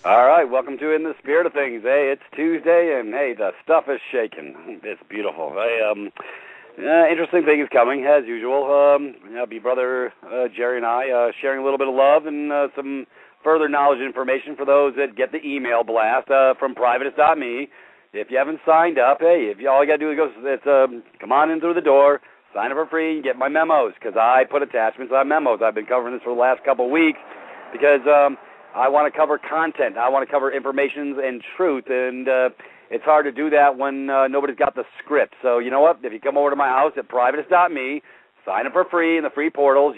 All right, welcome to In the Spirit of Things. Hey, it's Tuesday, and hey, the stuff is shaking. It's beautiful. Hey, interesting thing is coming, as usual. I'll be Brother Jerry and I sharing a little bit of love and some further knowledge and information for those that get the email blast from Privatis.Me. If you haven't signed up, hey, all you got to do is come on in through the door, sign up for free, and get my memos, because I put attachments on memos. I've been covering this for the last couple of weeks because I want to cover content. I want to cover information and truth, and it's hard to do that when nobody's got the script. So you know what? If you come over to my house at Privatis.Me, sign up for free in the free portals,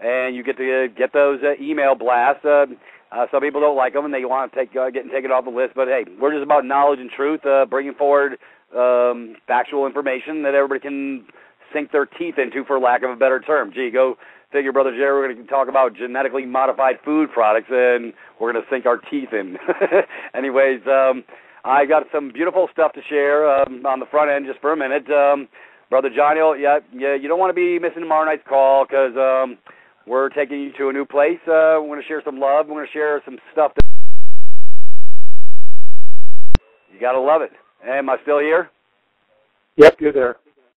and you get to get those email blasts. Some people don't like them, and they want to get taken off the list. But, hey, we're just about knowledge and truth, bringing forward factual information that everybody can sink their teeth into, for lack of a better term. Gee, go figure, Brother Jerry, we're going to talk about genetically modified food products, and we're going to sink our teeth in. Anyways, I got some beautiful stuff to share on the front end just for a minute. Brother Johnny, you don't want to be missing tomorrow night's call, because we're taking you to a new place. We're going to share some love. We're going to share some stuff that you got to love it. Am I still here? Yep, you're there.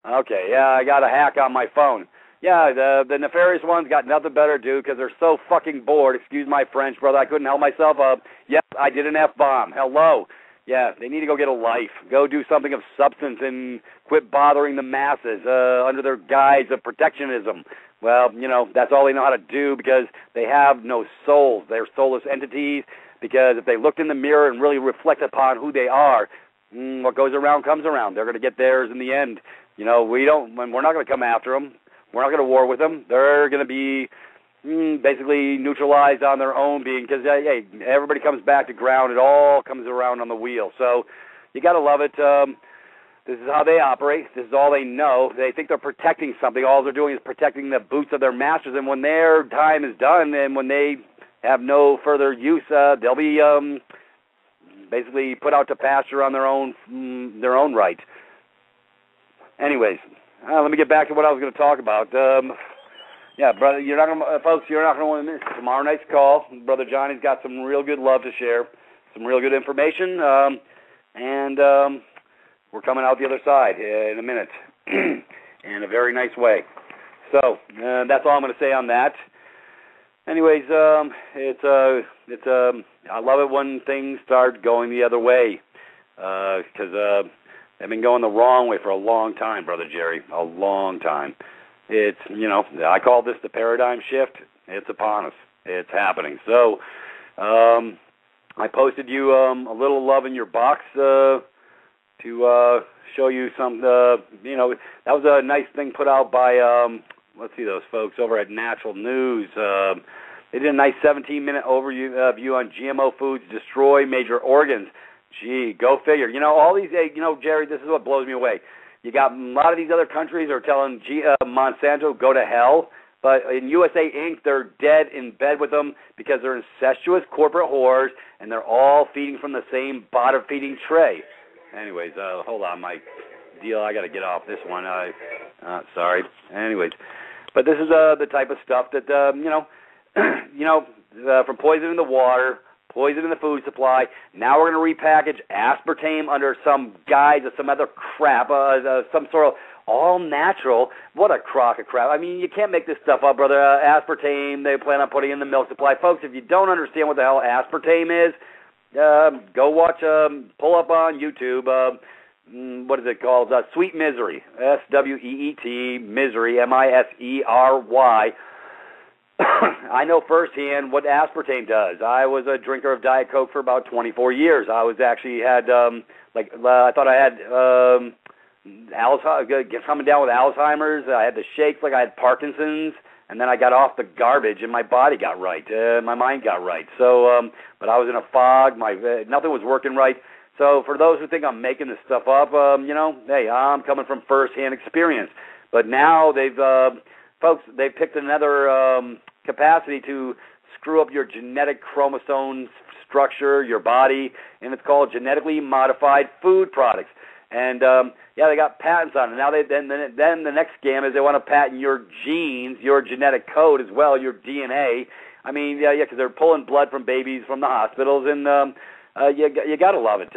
Okay, yeah, I got a hack on my phone. Yeah, the nefarious ones got nothing better to do because they're so fucking bored. Excuse my French, brother. I couldn't help myself up. Yep, I did an F-bomb. Hello. Yeah, they need to go get a life. Go do something of substance and quit bothering the masses under their guise of protectionism. Well, that's all they know how to do, because they have no souls. They're soulless entities, because if they looked in the mirror and really reflect upon who they are, what goes around comes around. They're going to get theirs in the end. We're not going to come after them. We're not going to war with them. They're going to be basically neutralized on their own being, because, hey, everybody comes back to ground. It all comes around on the wheel. So you got to love it. This is how they operate. This is all they know. They think they're protecting something. All they're doing is protecting the boots of their masters. And when their time is done and when they have no further use, they'll be basically put out to pasture on their own right. Anyways, let me get back to what I was going to talk about. Yeah, brother, folks, you're not going to want to miss tomorrow night's call. Brother Johnny's got some real good love to share, some real good information, and we're coming out the other side in a minute in a very nice way. So that's all I'm going to say on that. Anyways, I love it when things start going the other way, because they've been going the wrong way for a long time, Brother Jerry, a long time. It's, I call this the paradigm shift. It's upon us. It's happening. So I posted you a little love in your box to show you some, that was a nice thing put out by, let's see, those folks over at Natural News. They did a nice 17-minute overview on GMO foods destroy major organs. Gee, go figure. All these, Jerry, this is what blows me away. You got a lot of these other countries are telling Monsanto, go to hell. But in USA Inc., they're dead in bed with them because they're incestuous corporate whores, and they're all feeding from the same bottom-feeding tray. Anyways, hold on, my deal. I got to get off this one. Sorry. Anyways, but this is the type of stuff that, from poisoning the water, poisoning the food supply. Now we're going to repackage aspartame under some guise of some other crap, some sort of all natural. What a crock of crap. I mean, you can't make this stuff up, brother. Aspartame, they plan on putting in the milk supply. Folks, if you don't understand what the hell aspartame is, go watch, pull up on YouTube, what is it called? Sweet Misery, SWEET, Misery, MISERY. I know firsthand what aspartame does. I was a drinker of Diet Coke for about 24 years. I was actually had, I thought I had coming down with Alzheimer's. I had the shakes like I had Parkinson's, and then I got off the garbage, and my body got right. My mind got right. So, but I was in a fog. Nothing was working right. So for those who think I'm making this stuff up, hey, I'm coming from firsthand experience. But now they've picked another capacity to screw up your genetic chromosome structure, your body, and it's called genetically modified food products. And they got patents on it. Now then the next scam is they want to patent your genes, your genetic code as well, your DNA, I mean, yeah, because they're pulling blood from babies from the hospitals, and you got to love it.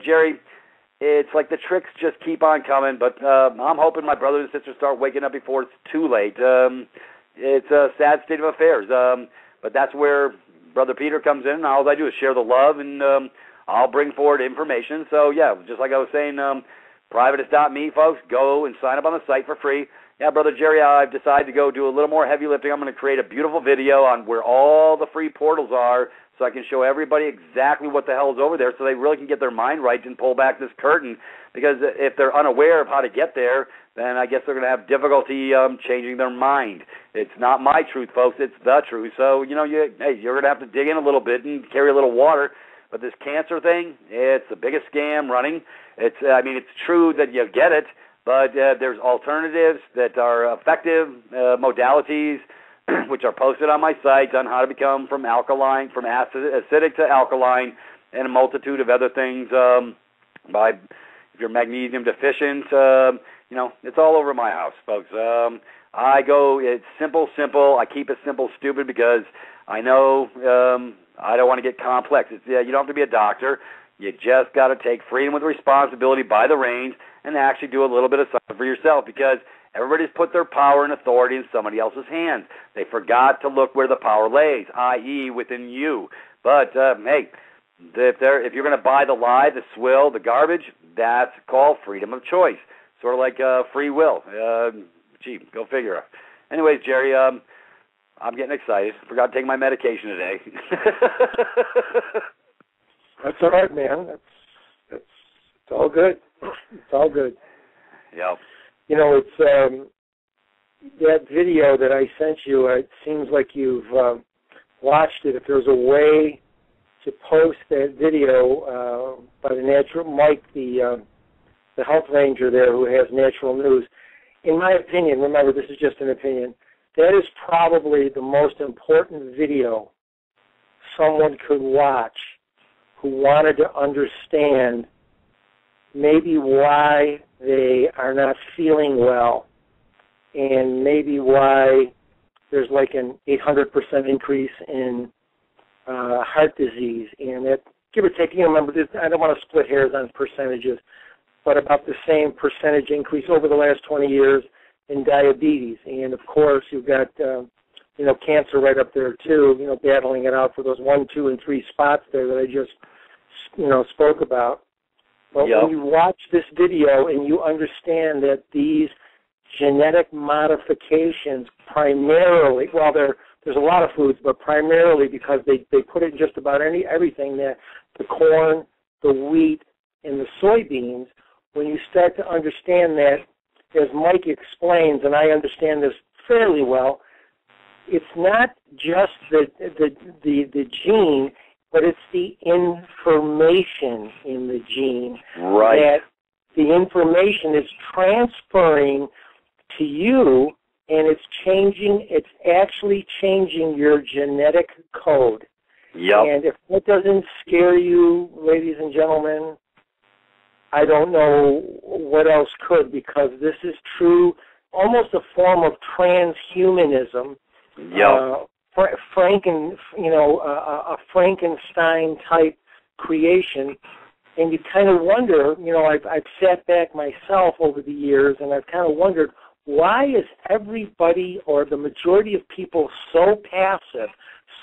Jerry, it's like the tricks just keep on coming, but I'm hoping my brothers and sisters start waking up before it's too late. It's a sad state of affairs, but that's where Brother Peter comes in, and all I do is share the love, and I'll bring forward information. So, yeah, just like I was saying, Privatis.Me, folks, go and sign up on the site for free. Yeah, Brother Jerry, I've decided to go do a little more heavy lifting. I'm going to create a beautiful video on where all the free portals are so I can show everybody exactly what the hell is over there so they really can get their mind right and pull back this curtain. Because if they're unaware of how to get there, then I guess they're going to have difficulty changing their mind. It's not my truth, folks. It's the truth. So, you're going to have to dig in a little bit and carry a little water. But this cancer thing, it's the biggest scam running. It's true that you get it, but there's alternatives that are effective modalities, which are posted on my site on how to become from acidic to alkaline, and a multitude of other things. If you're magnesium deficient, it's all over my house, folks. It's simple. I keep it simple, stupid, because I know I don't want to get complex. You don't have to be a doctor. You just got to take freedom with responsibility by the reins and actually do a little bit of something for yourself, because everybody's put their power and authority in somebody else's hands. They forgot to look where the power lays, i.e. within you. But, hey, if you're going to buy the lie, the swill, the garbage, that's called freedom of choice, sort of like free will. Go figure. Anyways, Jerry, I'm getting excited. Forgot to take my medication today. That's all right, man. It's all good. It's all good. Yep. It's that video that I sent you. It seems like you've watched it. If there's a way to post that video by the natural Mike, the health ranger there who has Natural News, in my opinion, remember this is just an opinion, that is probably the most important video someone could watch who wanted to understand maybe why they are not feeling well, and maybe why there's like an 800% increase in heart disease, and that, give or take, remember, I don't want to split hairs on percentages, but about the same percentage increase over the last 20 years in diabetes. And, of course, you've got, cancer right up there, too, battling it out for those 1, 2, and 3 spots there that I just, spoke about. But Yep. When you watch this video and you understand that these genetic modifications primarily, well, there's a lot of foods, but primarily because they put it in just about everything, that the corn, the wheat, and the soybeans, when you start to understand that, as Mike explains, and I understand this fairly well, it's not just the gene, but it's the information in the gene. Right. That the information is transferring to you, and it's actually changing your genetic code. Yep. And if that doesn't scare you, ladies and gentlemen, I don't know what else could, because this is true, almost a form of transhumanism. Yep. A Frankenstein-type creation, and you kind of wonder, I've sat back myself over the years, and I've kind of wondered, why is everybody or the majority of people so passive,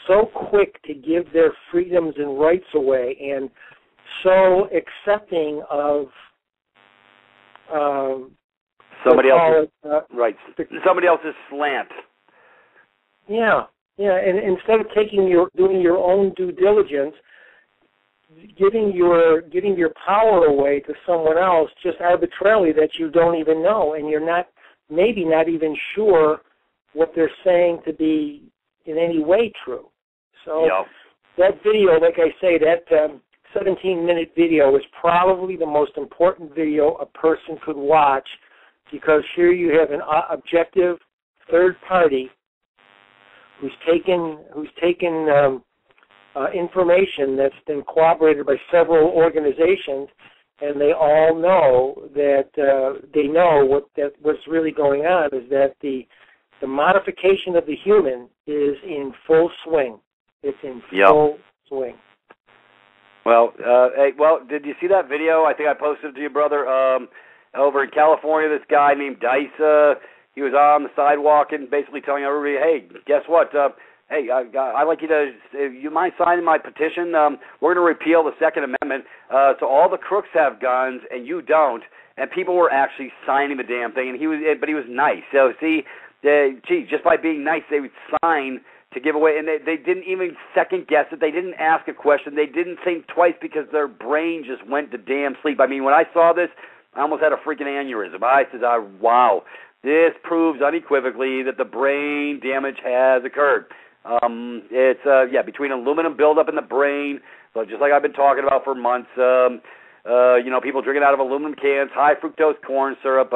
so quick to give their freedoms and rights away, and so accepting of somebody else's slant. Yeah, and instead of doing your own due diligence, giving your power away to someone else just arbitrarily that you don't even know, and you're maybe not even sure what they're saying to be in any way true. So Yep. That video, like I say, that 17-minute video is probably the most important video a person could watch, because here you have an objective third party who's taken information that's been corroborated by several organizations, and they all know that what's really going on is that the the modification of the human is in full swing. It's in full swing. Well, did you see that video? I think I posted it to you, brother. Over in California, this guy named Dice, he was on the sidewalk and basically telling everybody, hey, guess what? Hey, I'd like you to, you mind signing my petition? We're going to repeal the Second Amendment, so all the crooks have guns and you don't. And people were actually signing the damn thing, and but he was nice. So see, just by being nice, they would sign to give away, and they didn't even second guess it. They didn't ask a question. They didn't think twice because their brain just went to damn sleep. I mean, when I saw this, I almost had a freaking aneurysm. I said, wow, this proves unequivocally that the brain damage has occurred. It's between aluminum buildup in the brain, so just like I've been talking about for months. People drinking out of aluminum cans, high fructose corn syrup,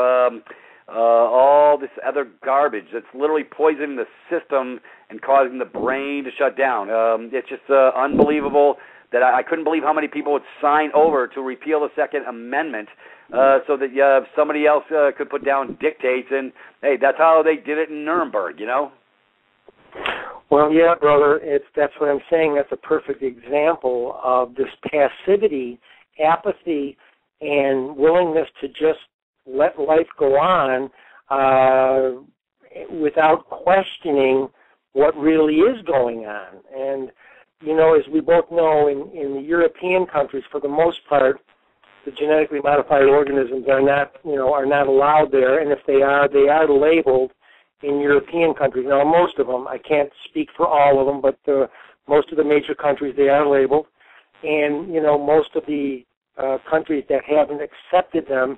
all this other garbage that's literally poisoning the system and causing the brain to shut down. It's just unbelievable that I couldn't believe how many people would sign over to repeal the Second Amendment so that somebody else could put down dictates. And, hey, that's how they did it in Nuremberg, you know? Well, yeah, brother, that's what I'm saying. That's a perfect example of this passivity, apathy, and willingness to just let life go on without questioning what really is going on. And, as we both know, in the European countries, for the most part, the genetically modified organisms are not allowed there. And if they are labeled in European countries. Now, most of them, I can't speak for all of them, but most of the major countries, they are labeled. And, most of the countries that haven't accepted them,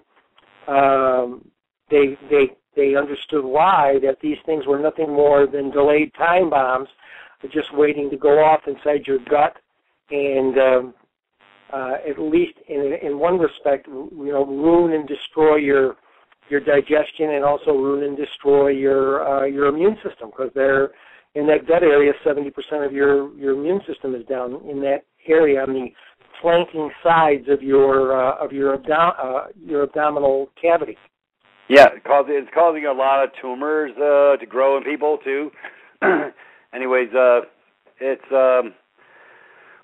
they understood why, that these things were nothing more than delayed time bombs, just waiting to go off inside your gut, and at least in one respect, ruin and destroy your digestion, and also ruin and destroy your immune system, because they're in that gut area. 70% of your immune system is down in that area on the flanking sides of your abdominal cavity. Yeah, it's causing a lot of tumors to grow in people too. Anyways, it's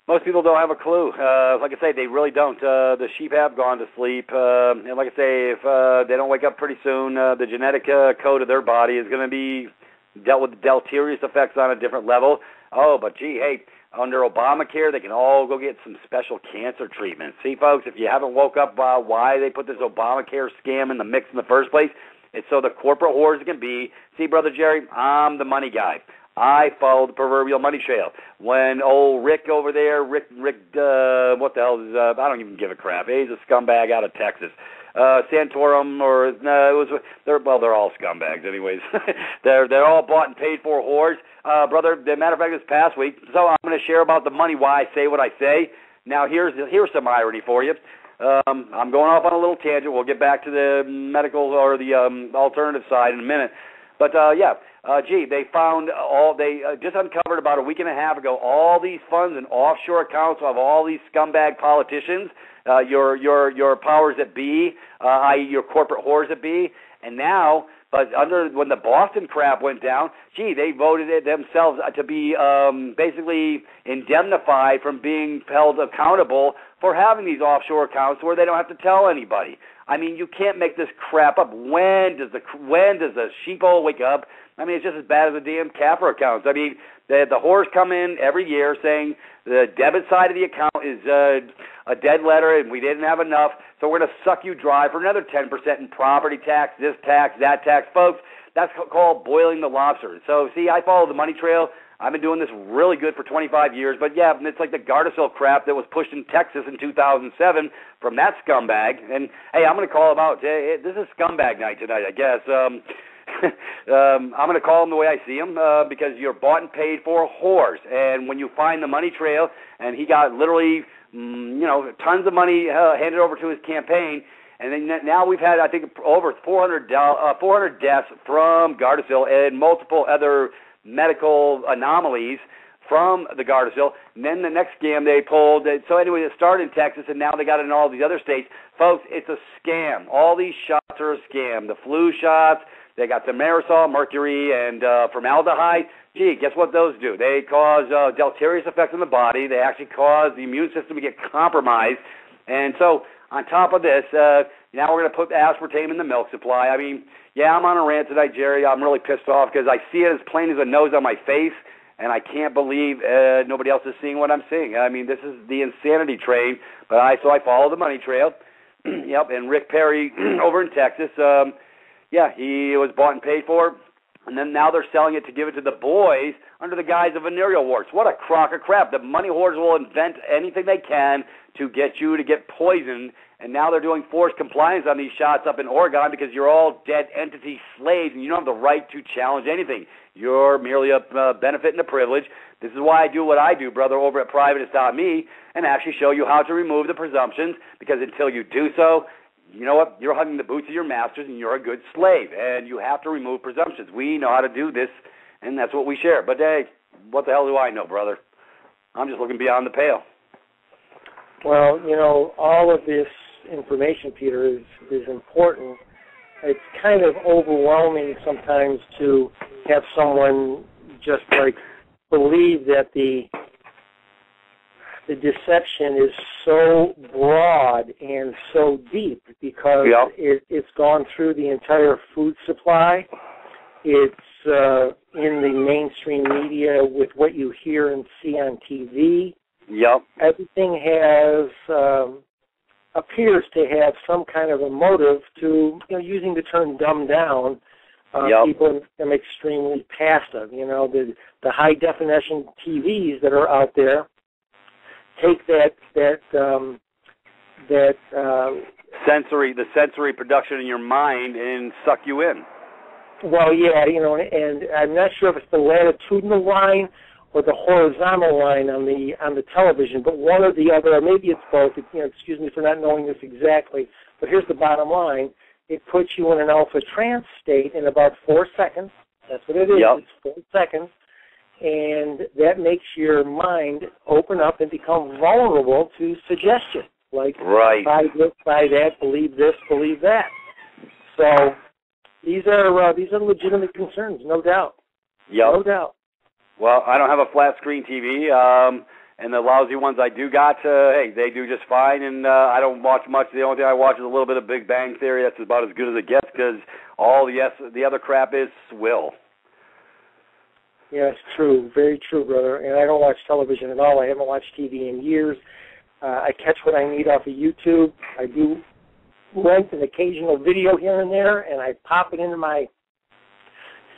most people don't have a clue. Like I say, they really don't. The sheep have gone to sleep, and like I say, if they don't wake up pretty soon, the genetic code of their body is going to be dealt with deleterious effects on a different level. Oh, but gee, hey, under Obamacare, they can all go get some special cancer treatment. See, folks, if you haven't woke up why they put this Obamacare scam in the mix in the first place, it's so the corporate whores can be. See, Brother Jerry, I'm the money guy. I follow the proverbial money trail. When old Rick over there, Rick, what the hell is, I don't even give a crap. He's a scumbag out of Texas. Santorum, or no, they're all scumbags anyways. they're all bought and paid for whores. Brother, as a matter of fact, this past week, so I'm going to share about the money, why I say what I say. Now, here's some irony for you. I'm going off on a little tangent. We'll get back to the medical or the alternative side in a minute. But, they found they just uncovered about a week and a half ago all these funds and offshore accounts of all these scumbag politicians, your powers that be, i.e. your corporate whores that be, and now, but when the Boston crap went down, they voted it themselves to be basically indemnified from being held accountable for having these offshore accounts where they don't have to tell anybody. I mean, you can't make this crap up. When does the sheeple wake up? I mean, it's just as bad as the damn CAFR accounts. I mean, the whores come in every year saying the debit side of the account is a dead letter and we didn't have enough, so we're going to suck you dry for another 10% in property tax, this tax, that tax. Folks, that's called boiling the lobster. So, see, I follow the money trail. I've been doing this really good for 25 years, but yeah, it's like the Gardasil crap that was pushed in Texas in 2007 from that scumbag. And, hey, I'm going to call him out. This is scumbag night tonight, I guess. I'm going to call him the way I see him because you're bought and paid for whores. And when you find the money trail, and he got literally, tons of money handed over to his campaign, and then now we've had, I think, over 400 deaths from Gardasil and multiple other medical anomalies from the Gardasil. And then the next scam they pulled. So anyway, it started in Texas, and now they got it in all these other states. Folks, it's a scam. All these shots are a scam. The flu shots, They got thimerosal, mercury, and formaldehyde. Gee, guess what those do? They cause deleterious effects in the body. They actually cause the immune system to get compromised. And so on top of this, now we're going to put aspartame in the milk supply. I mean, yeah, I'm on a rant tonight, Jerry. I'm really pissed off because I see it as plain as a nose on my face, and I can't believe nobody else is seeing what I'm seeing. I mean, this is the insanity train, but so I follow the money trail. Yep, and Rick Perry over in Texas, he was bought and paid for, and then now they're selling it to give it to the boys under the guise of venereal warts. What a crock of crap. The money whores will invent anything they can to get you to get poisoned, and now they're doing forced compliance on these shots up in Oregon because you're all dead entity slaves, and you don't have the right to challenge anything. You're merely a benefit and a privilege. This is why I do what I do, brother, over at Privatis.Me, and actually show you how to remove the presumptions, because until you do so, you know what? You're hugging the boots of your masters, and you're a good slave, and you have to remove presumptions. We know how to do this, and that's what we share. But, hey, what the hell do I know, brother? I'm just looking beyond the pale. Well, you know, all of this information, Peter, is important. It's kind of overwhelming sometimes to have someone just like believe that the deception is so broad and so deep because it's gone through the entire food supply. It's in the mainstream media with what you hear and see on TV. Yep. Everything has appears to have some kind of a motive to, using the term dumb down, people become extremely passive. You know, the high definition TVs that are out there take the sensory production in your mind and suck you in. Well, yeah, and I'm not sure if it's the latitudinal line or the horizontal line on the television, but one or the other, or maybe it's both. Excuse me for not knowing this exactly, but here's the bottom line. It puts you in an alpha trance state in about 4 seconds. That's what it is. Yep. It's 4 seconds. And that makes your mind open up and become vulnerable to suggestion. Like, buy this, buy that, believe this, believe that. So these are legitimate concerns, no doubt. Yep. No doubt. Well, I don't have a flat screen TV, and the lousy ones I do got, they do just fine, and I don't watch much. The only thing I watch is a little bit of Big Bang Theory. That's about as good as it gets because all the other crap is swill. Yes, true. Very true, brother. And I don't watch television at all. I haven't watched TV in years. I catch what I need off of YouTube. I do rent an occasional video here and there, and I pop it into my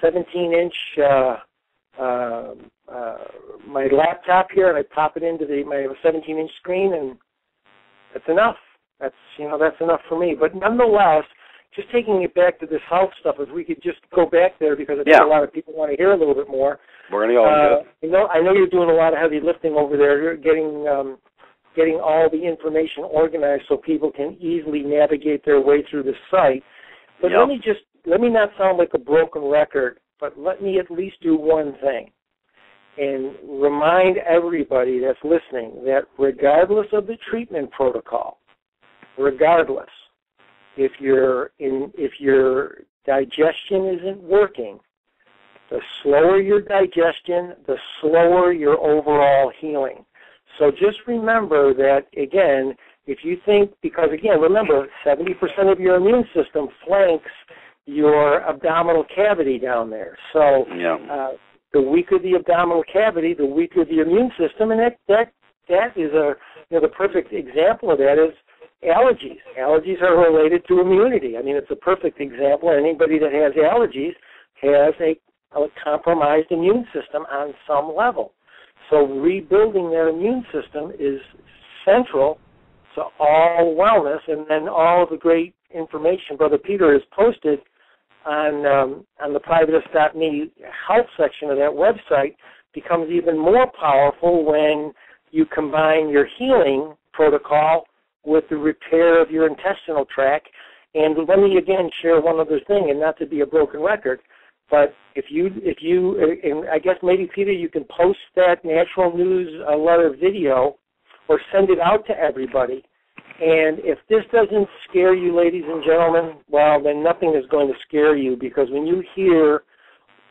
17-inch my laptop here, and I pop it into my 17-inch screen, and that's enough. That's enough for me. But nonetheless, just taking it back to this health stuff, if we could just go back there, because I think a lot of people want to hear a little bit more. We're going to go into it. I know you're doing a lot of heavy lifting over there. You're getting all the information organized so people can easily navigate their way through the site. But let me not sound like a broken record, but let me at least do one thing and remind everybody that's listening that regardless of the treatment protocol, regardless, if your digestion isn't working, the slower your digestion, the slower your overall healing. So just remember that, again, if you think, because again, remember, 70% of your immune system flanks your abdominal cavity down there. So the weaker the abdominal cavity, the weaker the immune system, and that is the perfect example of that is allergies. Allergies are related to immunity. I mean, it's a perfect example. Anybody that has allergies has a compromised immune system on some level. So rebuilding their immune system is central to all wellness, and then all the great information Brother Peter has posted on the Privatis.Me health section of that website becomes even more powerful when you combine your healing protocol with the repair of your intestinal tract. And let me again share one other thing, and not to be a broken record, but if you, and I guess maybe Peter, you can post that Natural News letter video or send it out to everybody. And if this doesn't scare you, ladies and gentlemen, well, then nothing is going to scare you, because when you hear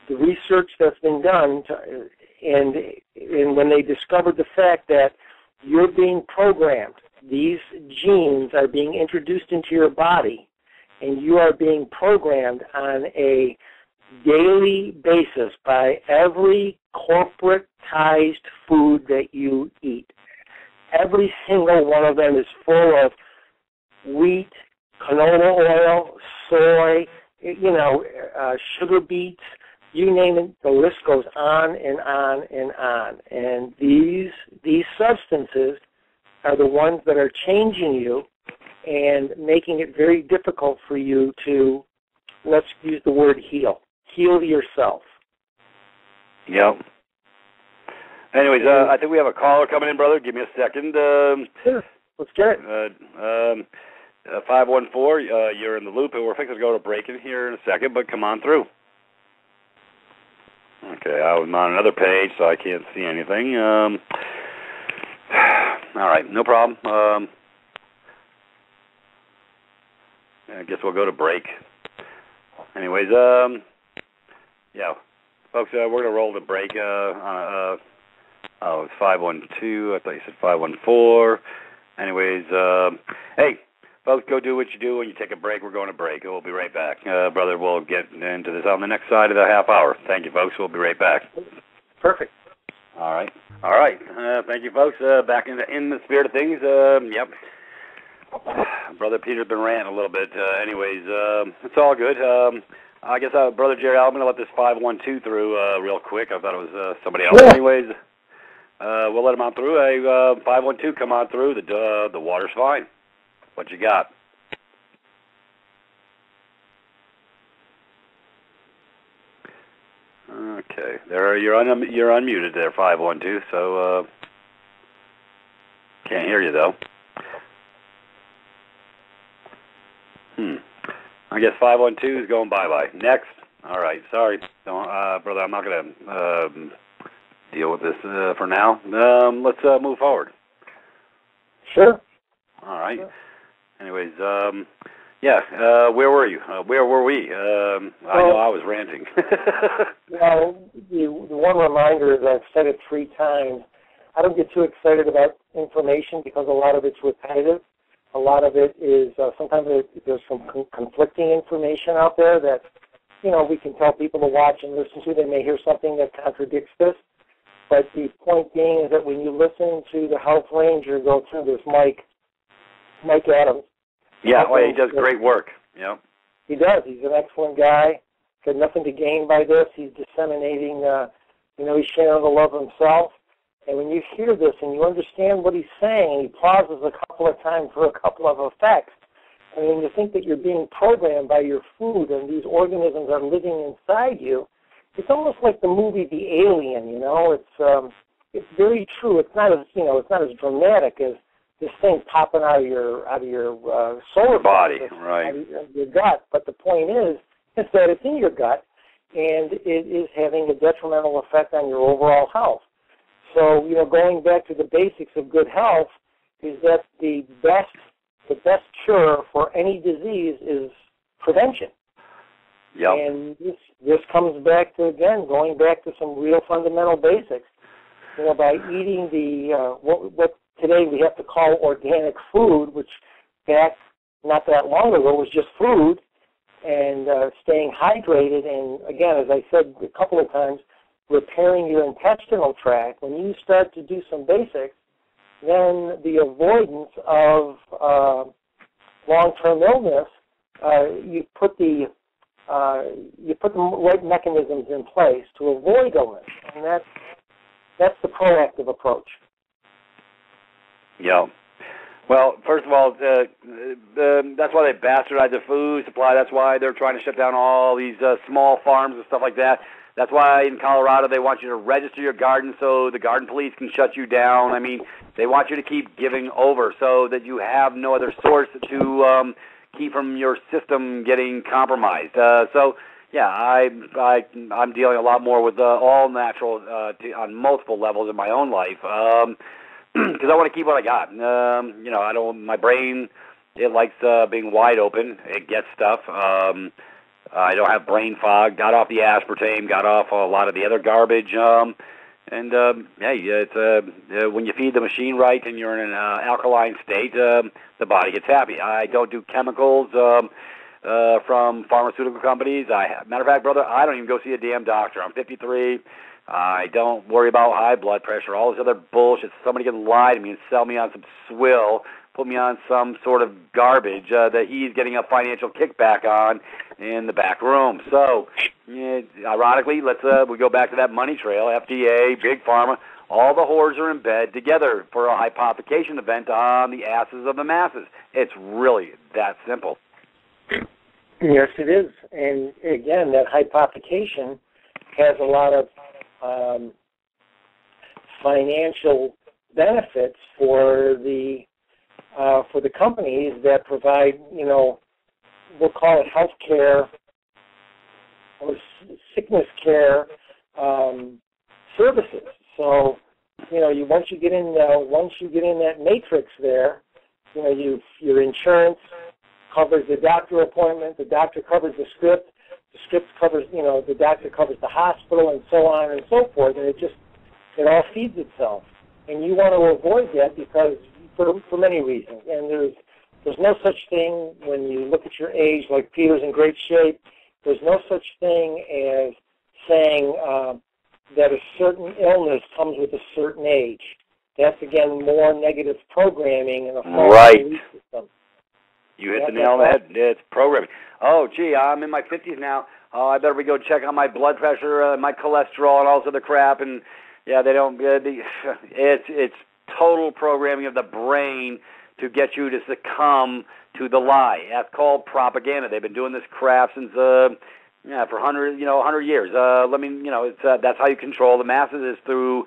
the research that's been done, and when they discovered the fact that you're being programmed, these genes are being introduced into your body, and you are being programmed on a daily basis by every corporatized food that you eat. Every single one of them is full of wheat, canola oil, soy, sugar beets, you name it, the list goes on and on and on. And these substances are the ones that are changing you and making it very difficult for you to, let's use the word heal yourself. Yep. Anyways, I think we have a caller coming in, brother. Give me a second. Sure. Let's get it. 514, you're in the loop, and we're fixing to go to break in here in a second, but come on through. Okay, I was on another page, so I can't see anything. All right, no problem. I guess we'll go to break. Anyways, yeah, folks, we're going to roll the break on it's 512. I thought you said 514. Anyways, hey, folks, go do what you do when you take a break. We're going to break. We'll be right back. Brother, we'll get into this on the next side of the half hour. Thank you, folks. We'll be right back. Perfect. All right. Thank you, folks. Back in the spirit of things. Yep. Brother Peter's been ranting a little bit. Anyways, it's all good. I guess, Brother Jerry, I'm going to let this 512 through real quick. I thought it was somebody else. Yeah. Anyways, we'll let him on through. Hey, 512, come on through. The water's fine. What you got? Okay. You're unmuted there, 512, so can't hear you, though. I guess 512 is going bye-bye. Next. All right. Sorry. Brother, I'm not going to deal with this for now. Let's move forward. Sure. All right. Sure. Anyways, where were you? Where were we? I know I was ranting. Well, the one reminder is I've said it 3 times. I don't get too excited about information because a lot of it's repetitive. A lot of it is, sometimes there's some conflicting information out there that, we can tell people to watch and listen to. They may hear something that contradicts this. But the point being is that when you listen to the Health Ranger go through this, Mike Adams. Yeah, well, he does great work. Yeah. He does. He's an excellent guy. Got nothing to gain by this. He's disseminating, he's sharing the love of himself. And when you hear this and you understand what he's saying, and he pauses a couple of times for a couple of effects, and when you think that you're being programmed by your food and these organisms are living inside you, it's almost like the movie The Alien. It's very true. It's not as dramatic as this thing popping out of your solar body, plexus, right? Out of your gut. But the point is that it's in your gut, and it is having a detrimental effect on your overall health. So, going back to the basics of good health is that the best cure for any disease is prevention. Yep. And this comes back to, again, going back to some real fundamental basics. By eating the what today we have to call organic food, which back not that long ago was just food, and staying hydrated, and again, as I said a couple of times, repairing your intestinal tract. When you start to do some basics, then the avoidance of long-term illness, you put the right mechanisms in place to avoid illness, and that's the proactive approach. Yeah. Well, first of all, that's why they bastardize the food supply. That's why they're trying to shut down all these small farms and stuff like that. That's why in Colorado they want you to register your garden so the garden police can shut you down. I mean, they want you to keep giving over so that you have no other source to keep from your system getting compromised. Yeah, I'm dealing a lot more with all natural on multiple levels in my own life. because I want to keep what I got. I don't. My brain, it likes being wide open. It gets stuff. I don't have brain fog. Got off the aspartame. Got off a lot of the other garbage. Hey, it's when you feed the machine right and you're in an alkaline state, the body gets happy. I don't do chemicals from pharmaceutical companies. Matter of fact, brother, I don't even go see a damn doctor. I'm 53. I don't worry about high blood pressure, all this other bullshit. Somebody can lie to me and sell me on some swill, put me on some sort of garbage that he's getting a financial kickback on in the back room. So, ironically, we go back to that money trail, FDA, Big Pharma. All the whores are in bed together for a hypothecation event on the asses of the masses. It's really that simple. Yes, it is. And again, that hypothecation has a lot of financial benefits for the companies that provide, we'll call it health care or sickness care services. So, once you get in that matrix there, your insurance covers the doctor appointment, the doctor covers the script covers, the doctor covers the hospital, and so on and so forth, and it all feeds itself. And you want to avoid that because for many reasons. And there's no such thing when you look at your age, like Peter's in great shape. There's no such thing as saying that a certain illness comes with a certain age. That's again more negative programming in a false belief system. You hit the nail on the head. It's programming. Oh, gee, I'm in my 50s now. Oh, I better go check on my blood pressure, my cholesterol, and all this other crap. And yeah, they don't. It's total programming of the brain to get you to succumb to the lie. That's called propaganda. They've been doing this crap since for 100 years. That's how you control the masses is through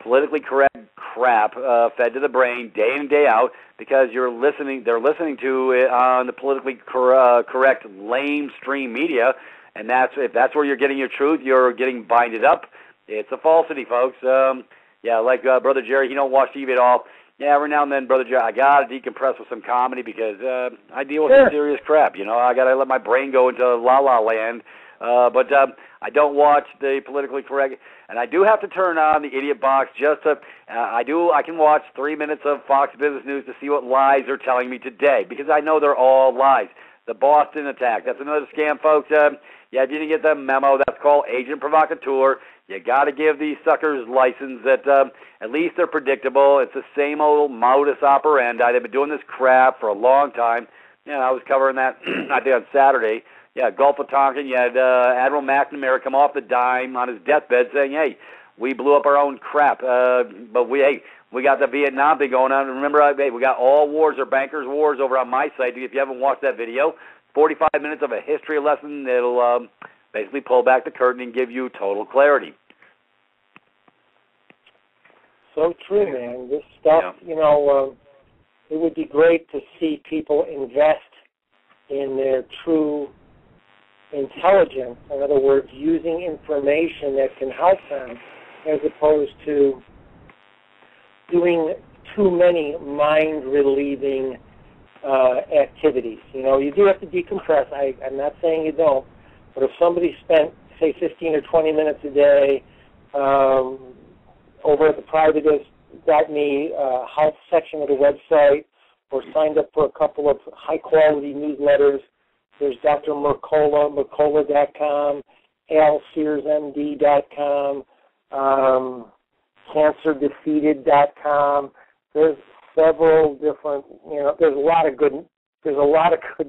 politically correct crap fed to the brain day in and day out, because they're listening to it on the politically correct lamestream media, and if that's where you're getting your truth, you're getting binded up. It's a falsity, folks. Like Brother Jerry, he don't watch TV at all. Yeah, every now and then, Brother Jerry, I gotta decompress with some comedy because I deal with some serious crap. I gotta let my brain go into la la land. But I don't watch the politically correct, and I do have to turn on the idiot box just to. I can watch 3 minutes of Fox Business News to see what lies they're telling me today, because I know they're all lies. The Boston attack, that's another scam, folks. If you didn't get the memo, that's called agent provocateur. You got to give these suckers license that at least they're predictable. It's the same old modus operandi. They've been doing this crap for a long time. I was covering that, I think, on Saturday. Yeah, Gulf of Tonkin, you had Admiral McNamara come off the dime on his deathbed saying, hey, we blew up our own crap, but we got the Vietnam thing going on. Remember, we got all wars or bankers' wars over on my site. If you haven't watched that video, 45 minutes of a history lesson that'll basically pull back the curtain and give you total clarity. So true, man. This stuff, it would be great to see people invest in their true intelligence. In other words, using information that can help them, as opposed to doing too many mind-relieving activities. You do have to decompress. I'm not saying you don't, but if somebody spent, say, 15 or 20 minutes a day over at the Privatis.Me health section of the website, or signed up for a couple of high-quality newsletters, there's Dr. Mercola, Mercola.com, AlSearsMD.com, CancerDefeated.com. There's several different, there's a lot of good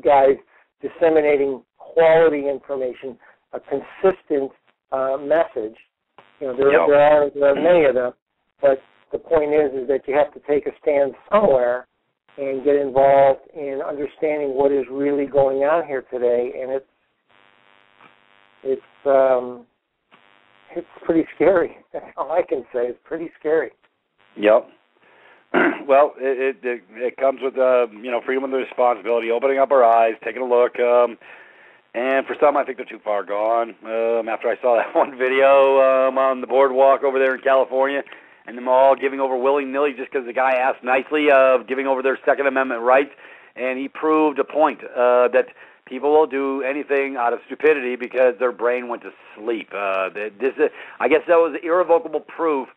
guys disseminating quality information, a consistent message. There are many of them, but the point is that you have to take a stand somewhere and get involved in understanding what is really going on here today, and it's pretty scary. That's all I can say. It's pretty scary. Yep. Well, it comes with freedom and the responsibility, opening up our eyes, taking a look. And for some, I think they're too far gone. After I saw that one video on the boardwalk over there in California, and them all giving over willy-nilly just because the guy asked nicely of giving over their Second Amendment rights, and he proved a point that people will do anything out of stupidity because their brain went to sleep. I guess that was irrevocable proof.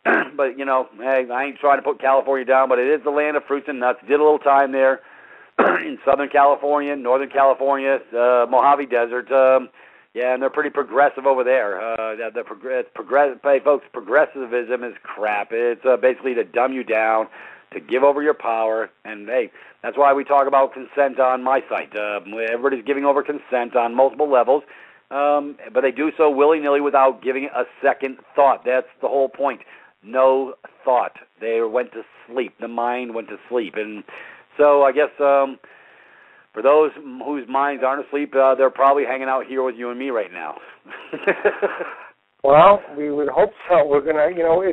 But, you know, hey, I ain't trying to put California down, but it is the land of fruits and nuts. Did a little time there in Southern California, Northern California, Mojave Desert. Yeah, and they're pretty progressive over there. Hey, folks, progressivism is crap. It's basically to dumb you down, to give over your power. And, hey, that's why we talk about consent on my site. Everybody's giving over consent on multiple levels, but they do so willy-nilly without giving it a second thought. That's the whole point. No thought. They went to sleep. The mind went to sleep. And so I guess for those whose minds aren't asleep, they're probably hanging out here with you and me right now. Well, we would hope so. We're gonna, you know,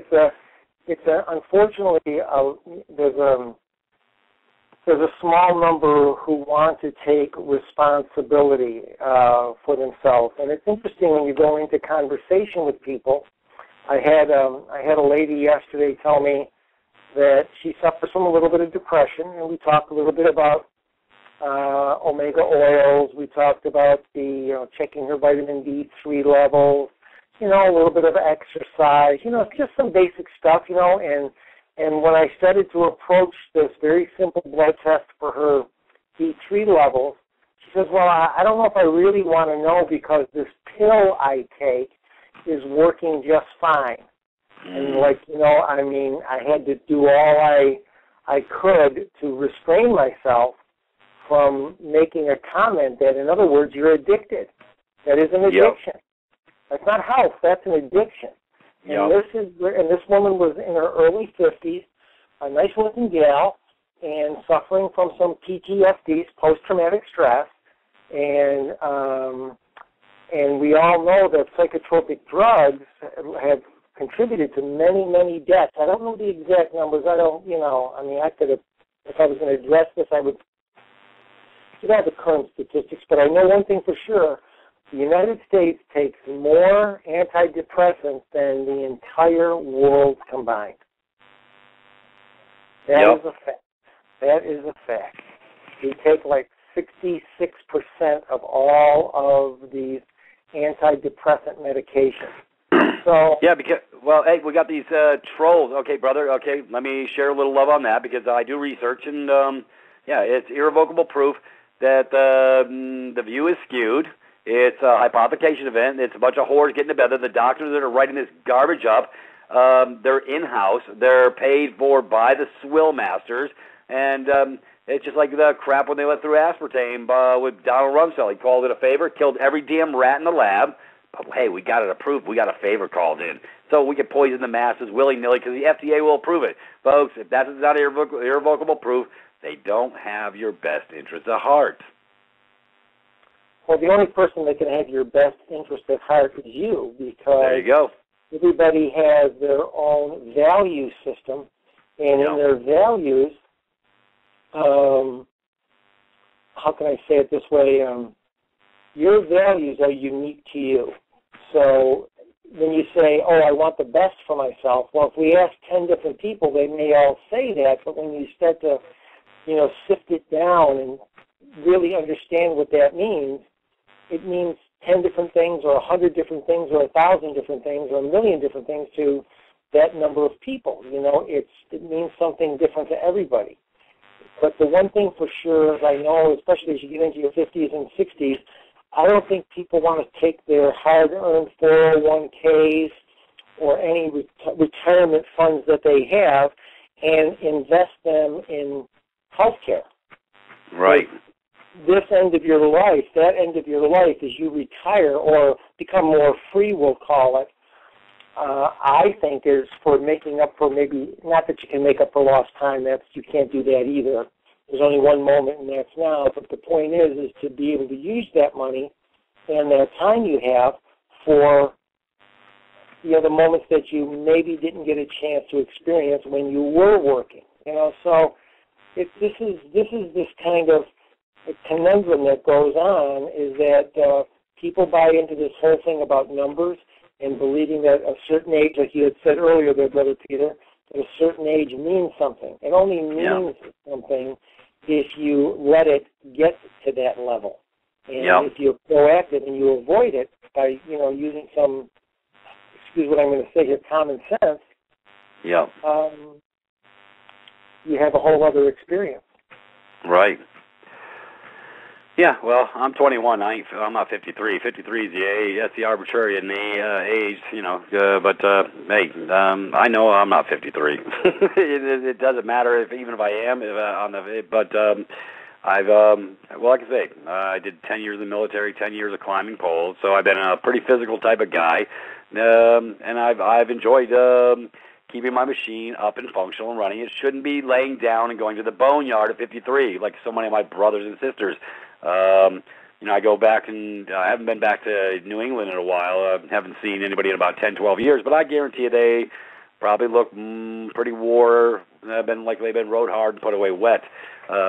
unfortunately there's a small number who want to take responsibility for themselves, and it's interesting when you go into conversation with people. I had a lady yesterday tell me that she suffers from a little bit of depression, and we talked a little bit about omega oils. We talked about checking her vitamin D3 levels, a little bit of exercise, just some basic stuff, and when I started to approach this very simple blood test for her D3 levels, she says, well, I don't know if I really want to know because this pill I take is working just fine. And I had to do all I could to restrain myself from making a comment that, in other words, you're addicted. That is an addiction. Yep. That's not health. That's an addiction. And this woman was in her early 50s, a nice-looking gal, and suffering from some PTSD, post-traumatic stress, and we all know that psychotropic drugs have contributed to many, many deaths. I don't know the exact numbers. I could have, if I was going to address this, I would have the current statistics, but I know one thing for sure. The United States takes more antidepressants than the entire world combined. That is a fact. That is a fact. We take like 66% of all of these antidepressant medications. So hey, we got these trolls. Okay, brother. Okay, let me share a little love on that because I do research, and it's irrevocable proof that the view is skewed. It's a hypothecation event. It's a bunch of whores getting together. The doctors that are writing this garbage up, they're in-house. They're paid for by the swill masters. And it's just like the crap when they let through aspartame with Donald Rumsfeld. He called it a favor, killed every damn rat in the lab. But, hey, we got it approved. We got a favor called in. So we can poison the masses willy-nilly because the FDA will approve it. Folks, if that's not irrevocable proof, they don't have your best interest at heart. Well, the only person that can have your best interest at heart is you, because there you go. Everybody has their own value system, and in their values, how can I say it this way? Your values are unique to you. So when you say, I want the best for myself, well, if we ask 10 different people, they may all say that, but when you start to, sift it down and really understand what that means, it means 10 different things or 100 different things or 1,000 different things or 1,000,000 different things to that number of people. It means something different to everybody. But the one thing for sure, as I know, especially as you get into your 50s and 60s, I don't think people want to take their hard-earned 401ks or any retirement funds that they have and invest them in healthcare. Right. This end of your life, that end of your life, as you retire or become more free, we'll call it, I think is for making up for maybe, not that you can make up for lost time, you can't do that either. There's only one moment, and that's now. But the point is to be able to use that money and that time you have for the moments that you maybe didn't get a chance to experience when you were working. So this is this kind of conundrum that goes on, is that people buy into this whole thing about numbers, and believing that a certain age, like you had said earlier there, Brother Peter, that a certain age means something. It only means something if you let it get to that level. And if you're proactive and you avoid it by, using some, excuse what I'm going to say here, common sense, you have a whole other experience. Right. Yeah, well, I'm 21. I'm not 53. 53 is the age. That's the arbitrary in the age, but hey, I know I'm not 53. It doesn't matter even if I am but I've like I say, I did 10 years in the military, 10 years of climbing poles, so I've been a pretty physical type of guy, and I've enjoyed keeping my machine up and functional and running. It shouldn't be laying down and going to the boneyard at 53 like so many of my brothers and sisters. I go back and I haven't been back to New England in a while. Haven't seen anybody in about 10, 12 years, but I guarantee you they probably look pretty wore. They've been rode hard and put away wet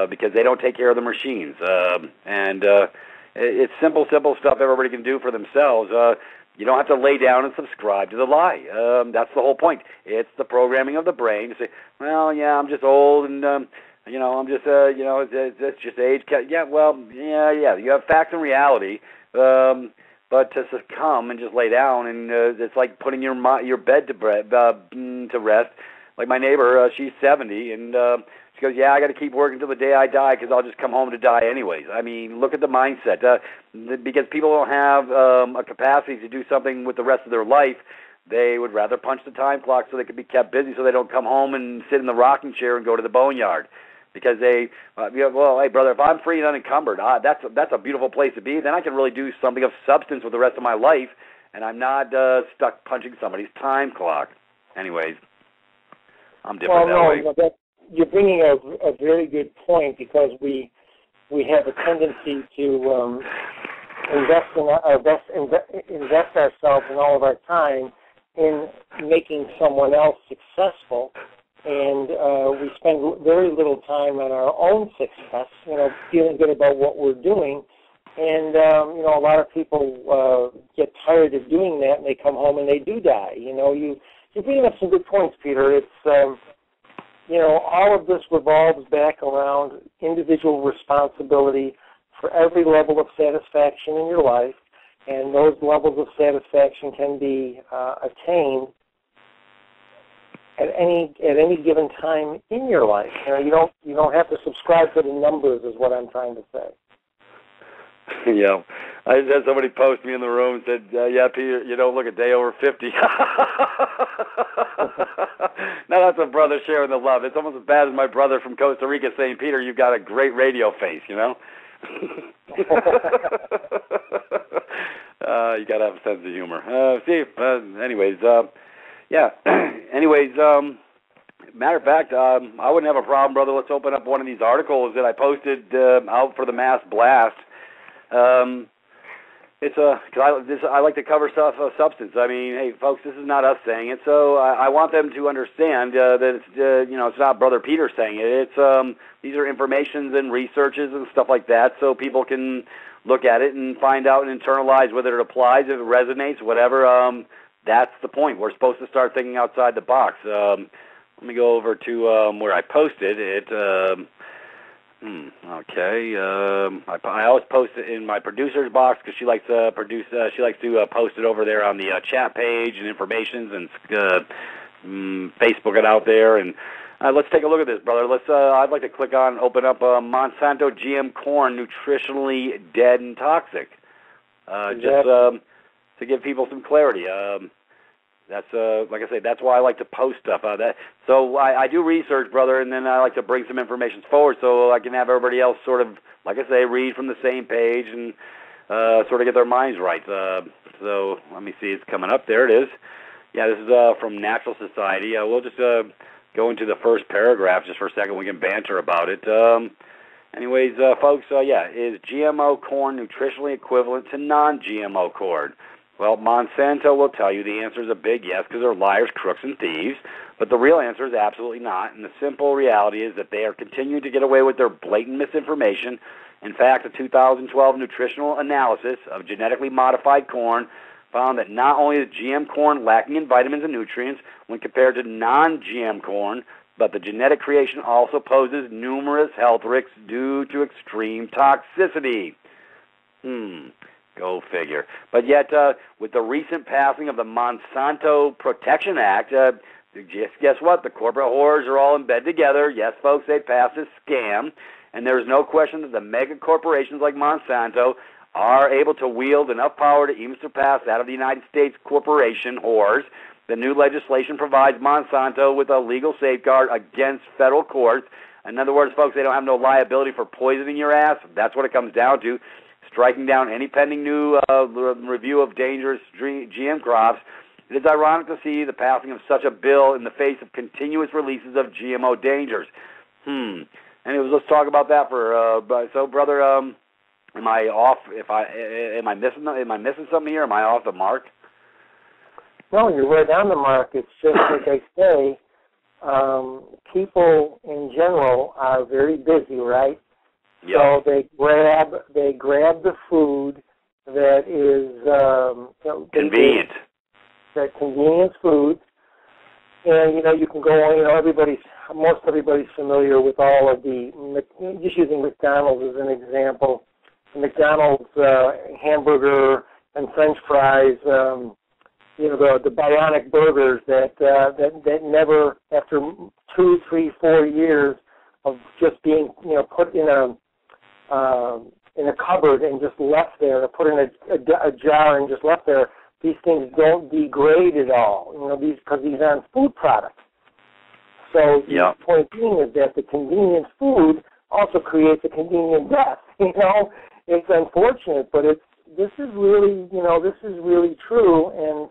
because they don't take care of the machines. And it's simple stuff everybody can do for themselves. You don't have to lay down and subscribe to the lie. That's the whole point. It's the programming of the brain to say, well, yeah, I'm just old and I'm just, it's just age. Yeah, well, yeah. You have facts and reality, but to succumb and just lay down, and it's like putting your bed to rest. Like my neighbor, she's 70, and she goes, yeah, I got to keep working until the day I die because I'll just come home to die anyways. I mean, look at the mindset. Because people don't have a capacity to do something with the rest of their life, they would rather punch the time clock so they can be kept busy so they don't come home and sit in the rocking chair and go to the boneyard. Because hey, brother, if I'm free and unencumbered, that's a beautiful place to be. Then I can really do something of substance with the rest of my life, and I'm not stuck punching somebody's time clock. Anyways, I'm different that way. You're bringing a very good point because we have a tendency to invest ourselves and all of our time in making someone else successful. And we spend very little time on our own success, feeling good about what we're doing. And, a lot of people get tired of doing that, and they come home and they do die. You're bringing up some good points, Peter. It's, all of this revolves back around individual responsibility for every level of satisfaction in your life, and those levels of satisfaction can be attained at any given time in your life. You don't have to subscribe to the numbers, is what I'm trying to say. Yeah, I just had somebody post me in the room and said, "Yeah, Peter, you don't look a day over 50." Now that's a brother sharing the love. It's almost as bad as my brother from Costa Rica saying, "Peter, you've got a great radio face," You got to have a sense of humor. Anyways. Yeah. Anyways, matter of fact, I wouldn't have a problem, brother. Let's open up one of these articles that I posted out for the mass blast. I like to cover stuff of substance. I mean, hey, folks, this is not us saying it, so I want them to understand that it's it's not Brother Peter saying it. It's these are informations and researches and stuff like that, so people can look at it and find out and internalize whether it applies, if it resonates, whatever. That's the point. We're supposed to start thinking outside the box. Let me go over to where I posted it. Okay. I always post it in my producer's box because she likes to post it over there on the chat page and informations and Facebook it out there. And let's take a look at this, brother. I'd like to click on open up Monsanto GM corn, nutritionally dead and toxic. To give people some clarity. That's like I say, that's why I like to post stuff. So I do research, brother, and then I like to bring some information forward so I can have everybody else sort of, like I say, read from the same page and sort of get their minds right. So let me see, it's coming up. There it is. Yeah, this is from Natural Society. We'll just go into the first paragraph just for a second. We can banter about it. Anyways, folks, is GMO corn nutritionally equivalent to non-GMO corn? Well, Monsanto will tell you the answer is a big yes because they're liars, crooks, and thieves. But the real answer is absolutely not. And the simple reality is that they are continuing to get away with their blatant misinformation. In fact, a 2012 nutritional analysis of genetically modified corn found that not only is GM corn lacking in vitamins and nutrients when compared to non-GM corn, but the genetic creation also poses numerous health risks due to extreme toxicity. Go figure. But yet, with the recent passing of the Monsanto Protection Act, just guess what? The corporate whores are all in bed together. Yes, folks, they passed this scam. And there's no question that the mega corporations like Monsanto are able to wield enough power to even surpass that of the United States corporation whores. The new legislation provides Monsanto with a legal safeguard against federal courts. In other words, folks, they don't have no liability for poisoning your ass. That's what it comes down to. Striking down any pending new review of dangerous GM crops. It is ironic to see the passing of such a bill in the face of continuous releases of GMO dangers. Anyways, let's talk about that for. So, brother, am I off? Am I missing something here? Am I off the mark? No, you're right on the mark. It's just like I say, people in general are very busy, right? Yep. So they grab the food that is convenient. That convenience food, and you can go on. Most everybody's familiar with all of the. Just using McDonald's as an example, McDonald's hamburger and French fries. The bionic burgers that never, after 2, 3, 4 years of just being put in a cupboard and just left there, or put in a jar and just left there, these things don't degrade at all. Because these aren't food products. So the point being is that the convenient food also creates a convenient death. It's unfortunate, but this is really true. And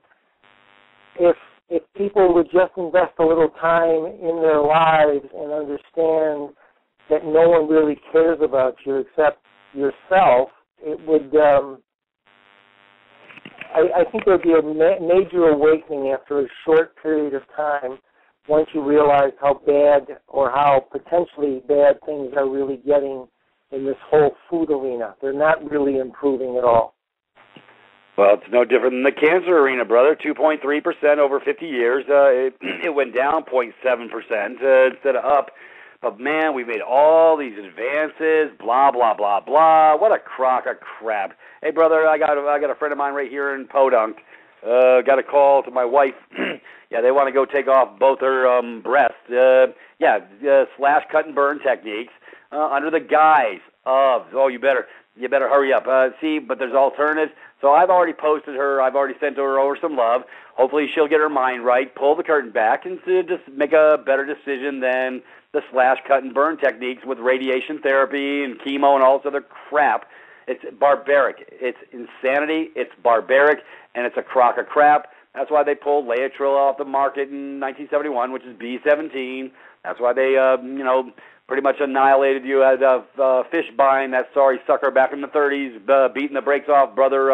if people would just invest a little time in their lives and understand that no one really cares about you except yourself, it would. I think there would be a major awakening after a short period of time once you realize how bad or how potentially bad things are really getting in this whole food arena. They're not really improving at all. Well, it's no different than the cancer arena, brother. 2.3% over 50 years. It went down 0.7% instead of up. But, man, we made all these advances, blah, blah, blah, blah. What a crock of crap. Hey, brother, I got a friend of mine right here in Podunk. Got a call to my wife. Yeah, they want to go take off both her breasts. Slash, cut, and burn techniques under the guise of, you better hurry up. But there's alternatives. So I've already posted her. I've already sent her over some love. Hopefully she'll get her mind right, pull the curtain back, and just make a better decision than the slash, cut, and burn techniques with radiation therapy and chemo and all this other crap. It's barbaric. It's insanity. It's barbaric, and it's a crock of crap. That's why they pulled Laetrile off the market in 1971, which is B17. That's why they, pretty much annihilated you as a fish buying that sorry sucker back in the 30s, beating the brakes off brother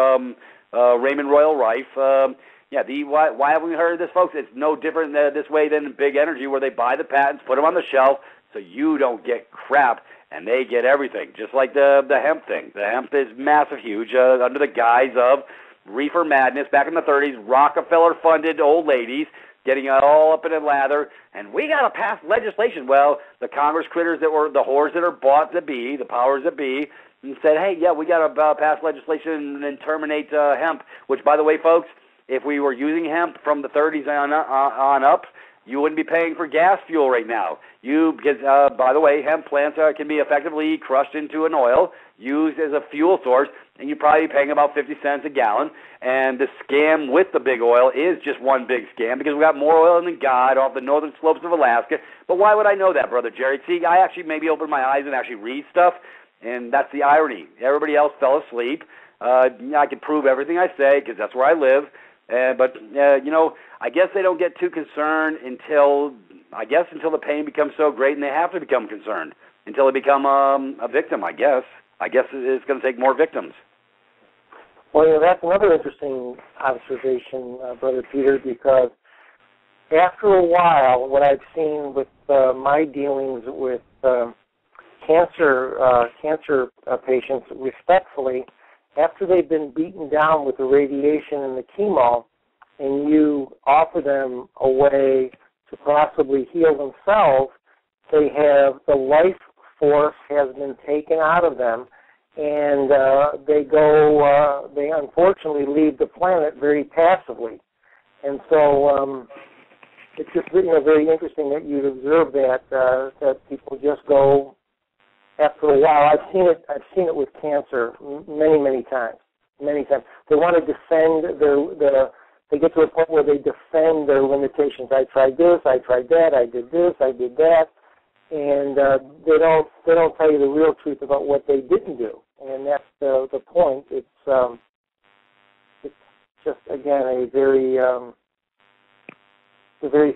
Raymond Royal Rife. Why haven't we heard of this, folks? It's no different this way than big energy, where they buy the patents, put them on the shelf, so you don't get crap, and they get everything, just like the hemp thing. The hemp is massive, huge, under the guise of reefer madness back in the 30s, Rockefeller-funded old ladies getting all up in a lather, and we got to pass legislation. Well, the Congress critters that were the whores that are bought to be, the powers that be, and said, hey, yeah, we got to pass legislation and terminate hemp, which, by the way, folks, if we were using hemp from the 30s on up, you wouldn't be paying for gas fuel right now. Because, by the way, hemp plants can be effectively crushed into an oil, used as a fuel source, and you're probably paying about 50 cents a gallon. And the scam with the big oil is just one big scam, because we got more oil than God off the northern slopes of Alaska. But why would I know that, Brother Jerry? See, I actually maybe opened my eyes and actually read stuff, and that's the irony. Everybody else fell asleep. I can prove everything I say, because that's where I live. But I guess they don't get too concerned until the pain becomes so great, and they have to become concerned until they become a victim, I guess. I guess it's going to take more victims. Well, that's another interesting observation, Brother Peter, because after a while, what I've seen with my dealings with cancer patients, respectfully, after they've been beaten down with the radiation and the chemo, and you offer them a way to possibly heal themselves, they have the life force has been taken out of them, and they unfortunately leave the planet very passively. And so it's just very interesting that you'd observe that people just go after a while. I've seen it with cancer many times. They want to defend they get to a point where they defend their limitations. I tried this, I tried that, I did this, I did that, and they don't tell you the real truth about what they didn't do. And that's the point. It's just again a very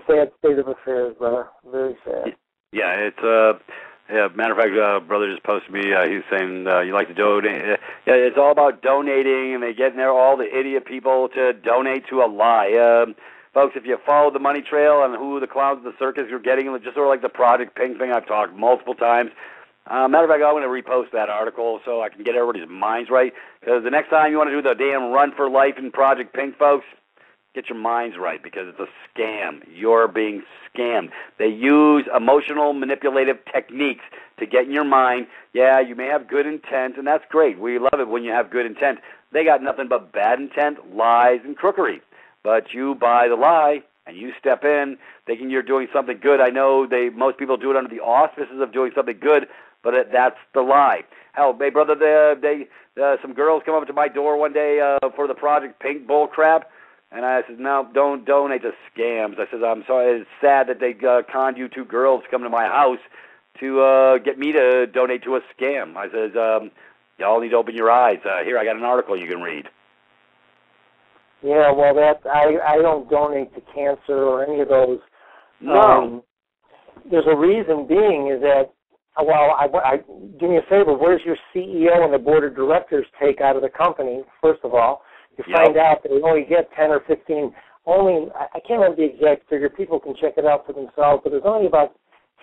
sad state of affairs, brother. Very sad. Yeah, it's matter of fact, brother just posted me. He's saying you like to donate. Yeah, it's all about donating, and they get in there all the idiot people to donate to a lie. Folks, if you follow the money trail and who the clowns of the circus you're getting, just sort of like the Project Pink thing I've talked multiple times. Matter of fact, I'm going to repost that article so I can get everybody's minds right. Because the next time you want to do the damn Run for Life in Project Pink, folks, get your minds right, because it's a scam. You're being scammed. They use emotional manipulative techniques to get in your mind. Yeah, you may have good intent, and that's great. We love it when you have good intent. They got nothing but bad intent, lies, and crookery. But you buy the lie, and you step in thinking you're doing something good. I know most people do it under the auspices of doing something good, but that's the lie. Hell, hey, brother, some girls come up to my door one day for the Project Pink bull crap. And I said, no, don't donate to scams. I said, I'm sorry. It's sad that they conned you two girls to come to my house to get me to donate to a scam. I said, y'all need to open your eyes. Here, I got an article you can read. Yeah, well, I don't donate to cancer or any of those. No. There's a reason being is that, do me a favor, where's your CEO and the board of directors take out of the company, first of all? You find out that we only get 10 or 15, I can't remember the exact figure, people can check it out for themselves, but there's only about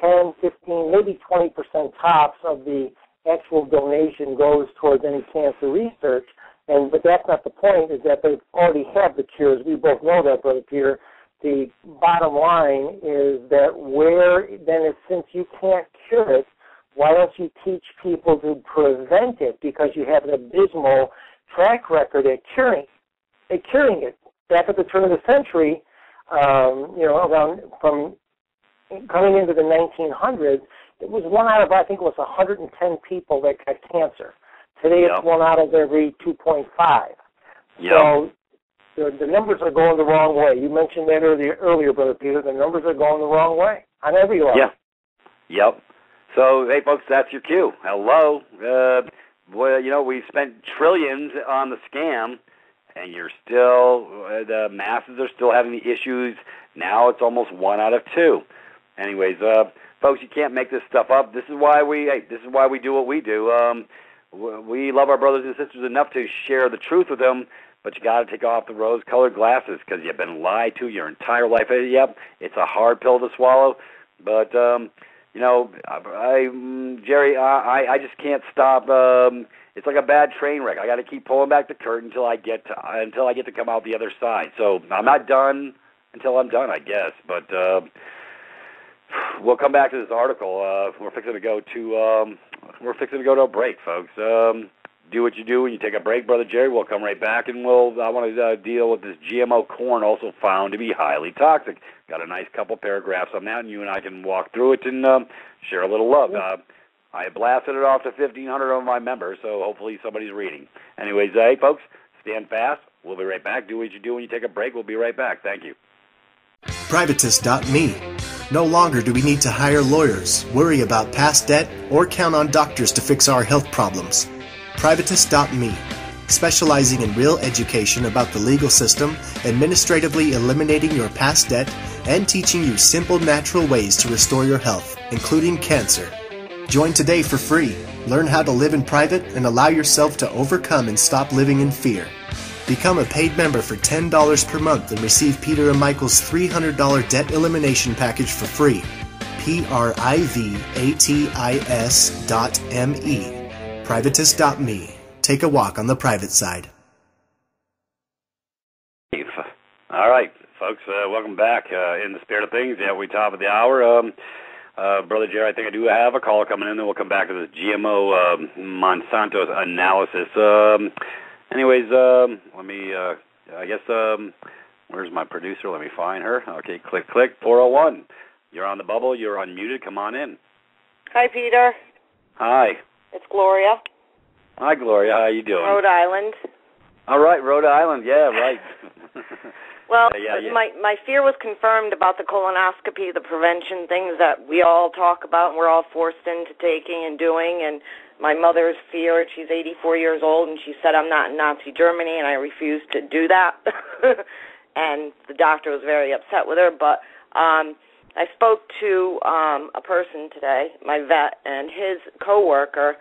10, 15, maybe 20% tops of the actual donation goes towards any cancer research. But that's not the point, is that they already have the cures. We both know that, Brother Peter. The bottom line is that since you can't cure it, why don't you teach people to prevent it? Because you have an abysmal track record at curing it. Back at the turn of the century, around from coming into the 1900s, it was 1 out of, I think it was 110 people that got cancer. Today it's 1 out of every 2.5. Yep. So the numbers are going the wrong way. You mentioned that earlier, Brother Peter. The numbers are going the wrong way on every level. Yeah. Yep. So, hey, folks, that's your cue. Hello. We spent trillions on the scam, and the masses are still having the issues. Now it's almost 1 out of 2. Anyways, folks, you can't make this stuff up. This is why we do what we do. We love our brothers and sisters enough to share the truth with them, but you got to take off the rose-colored glasses because you've been lied to your entire life. Yep, it's a hard pill to swallow, but Jerry, I just can't stop. It's like a bad train wreck. I got to keep pulling back the curtain until I get to come out the other side. So I'm not done until I'm done, I guess. But we'll come back to this article. We're fixing to go to a break, folks. Do what you do when you take a break, Brother Jerry. We'll come right back, and I want to deal with this GMO corn, also found to be highly toxic. Got a nice couple paragraphs on that, and you and I can walk through it and share a little love. I blasted it off to 1,500 of my members, so hopefully somebody's reading. Anyways, hey, folks, stand fast. We'll be right back. Do what you do when you take a break. We'll be right back. Thank you. Privatis.Me. No longer do we need to hire lawyers, worry about past debt, or count on doctors to fix our health problems. Privatis.me, specializing in real education about the legal system, administratively eliminating your past debt, and teaching you simple, natural ways to restore your health, including cancer. Join today for free. Learn how to live in private and allow yourself to overcome and stop living in fear. Become a paid member for $10 per month and receive Peter and Michael's $300 debt elimination package for free. Privatis.me. Privatis.me. take a walk on the private side. All right, folks, welcome back. In the spirit of things, yeah, we top of the hour. Brother Jerry, I think I do have a caller coming in, then we'll come back to this GMO Monsanto's analysis. Anyways, let me, I guess, where's my producer? Let me find her. Okay, click, 401. You're on the bubble. You're unmuted. Come on in. Hi, Peter. Hi. It's Gloria. Hi, Gloria. How you doing? Rhode Island. All right, Rhode Island. Yeah, right. Well, yeah. my fear was confirmed about the colonoscopy, the prevention things that we all talk about and we're all forced into taking and doing. And my mother's fear, she's 84 years old, and she said, I'm not in Nazi Germany, and I refused to do that. And the doctor was very upset with her. But I spoke to a person today, my vet, and his coworker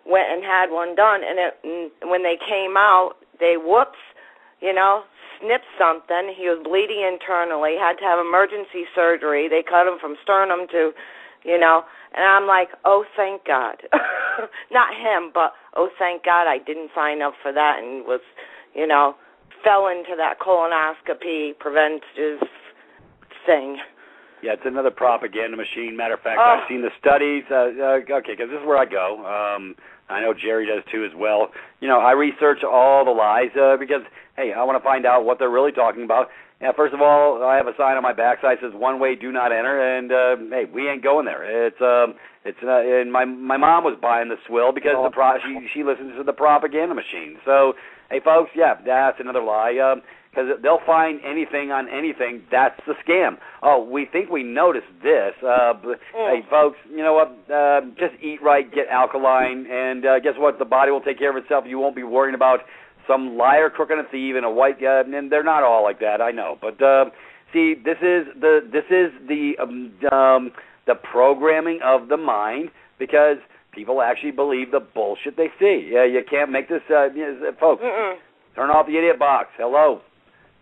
went and had one done. And when they came out, they snipped something. He was bleeding internally, had to have emergency surgery. They cut him from sternum to, and I'm like, oh, thank God. Not him, but oh, thank God I didn't sign up for that and was, fell into that colonoscopy preventive thing. Yeah, it's another propaganda machine. Matter of fact, I've seen the studies. Okay, because this is where I go. I know Jerry does too as well. I research all the lies because, hey, I want to find out what they're really talking about. Yeah, first of all, I have a sign on my backside that says "One way, do not enter," and hey, we ain't going there. And my mom was buying the swill because she listens to the propaganda machine. So, hey, folks, yeah, that's another lie. Because they'll find anything on anything. That's the scam. Oh, we think we noticed this. Hey, folks, you know what? Just eat right, get alkaline, and guess what? The body will take care of itself. You won't be worrying about some liar, crook, and a thief, and a white guy. And they're not all like that, I know. But see, this is the programming of the mind because people actually believe the bullshit they see. Yeah, you can't make this, folks. Turn off the idiot box. Hello.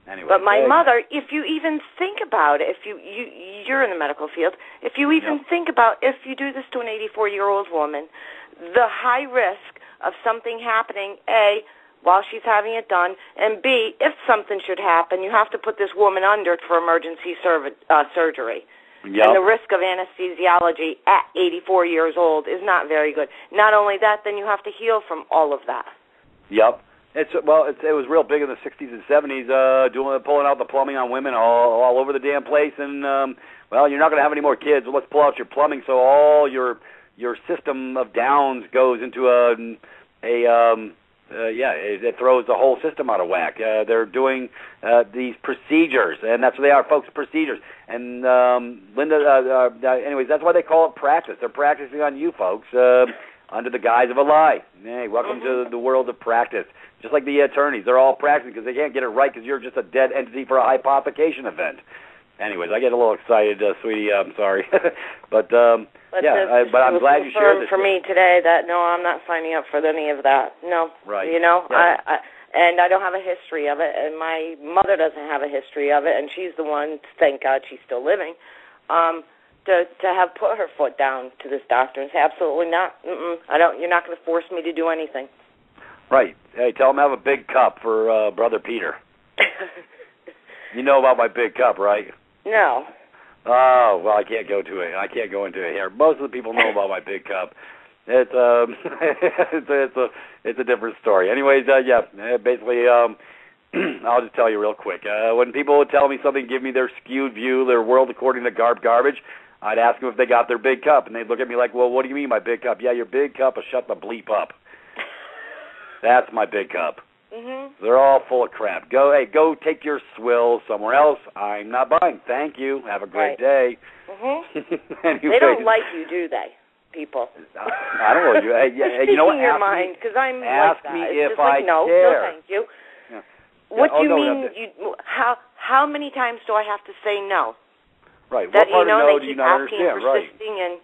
Anyway, but my mother, if you even think about it, if you're in the medical field, if you even think about if you do this to an 84-year-old woman, the high risk of something happening, A, while she's having it done, and B, if something should happen, you have to put this woman under for emergency surgery. Yep. And the risk of anesthesiology at 84 years old is not very good. Not only that, then you have to heal from all of that. Yep. It was real big in the 60s and 70s, pulling out the plumbing on women all over the damn place, and you're not going to have any more kids. Well, let's pull out your plumbing so all your system of downs goes into it throws the whole system out of whack. They're doing these procedures, and that's what they are, folks, procedures. And Linda, anyways, that's why they call it practice. They're practicing on you, folks, under the guise of a lie. Hey, welcome to the world of practice. Just like the attorneys, they're all practicing because they can't get it right because you're just a dead entity for a hypothecation event. Anyways, I get a little excited, sweetie. I'm sorry, but I'm glad you shared this. For me today, that no, I'm not signing up for any of that. No, right? And I don't have a history of it, and my mother doesn't have a history of it, and she's the one. Thank God, she's still living. To have put her foot down to this doctor and say absolutely not. I don't. You're not going to force me to do anything. Right. Hey, tell him I have a big cup for Brother Peter. You know about my big cup, right? No. Oh, well, I can't go into it here. Most of the people know about my big cup. It's it's a different story. Anyways, basically, I'll just tell you real quick. When people would tell me something, give me their skewed view, their world according to garbage, I'd ask them if they got their big cup, and they'd look at me like, well, what do you mean my big cup? Yeah, your big cup will shut the bleep up. That's my big cup. Mm-hmm. They're all full of crap. Go take your swill somewhere else. I'm not buying. Thank you. Have a great day. Mm-hmm. Anyways, they don't like you, do they, people? I don't know. You know what? Speaking your mind, because I'm ask like that. me it's if I no, care. No, thank you. Yeah. What do you mean? How many times do I have to say no? Right. That what part of no they do you keep not asking, understand? persisting,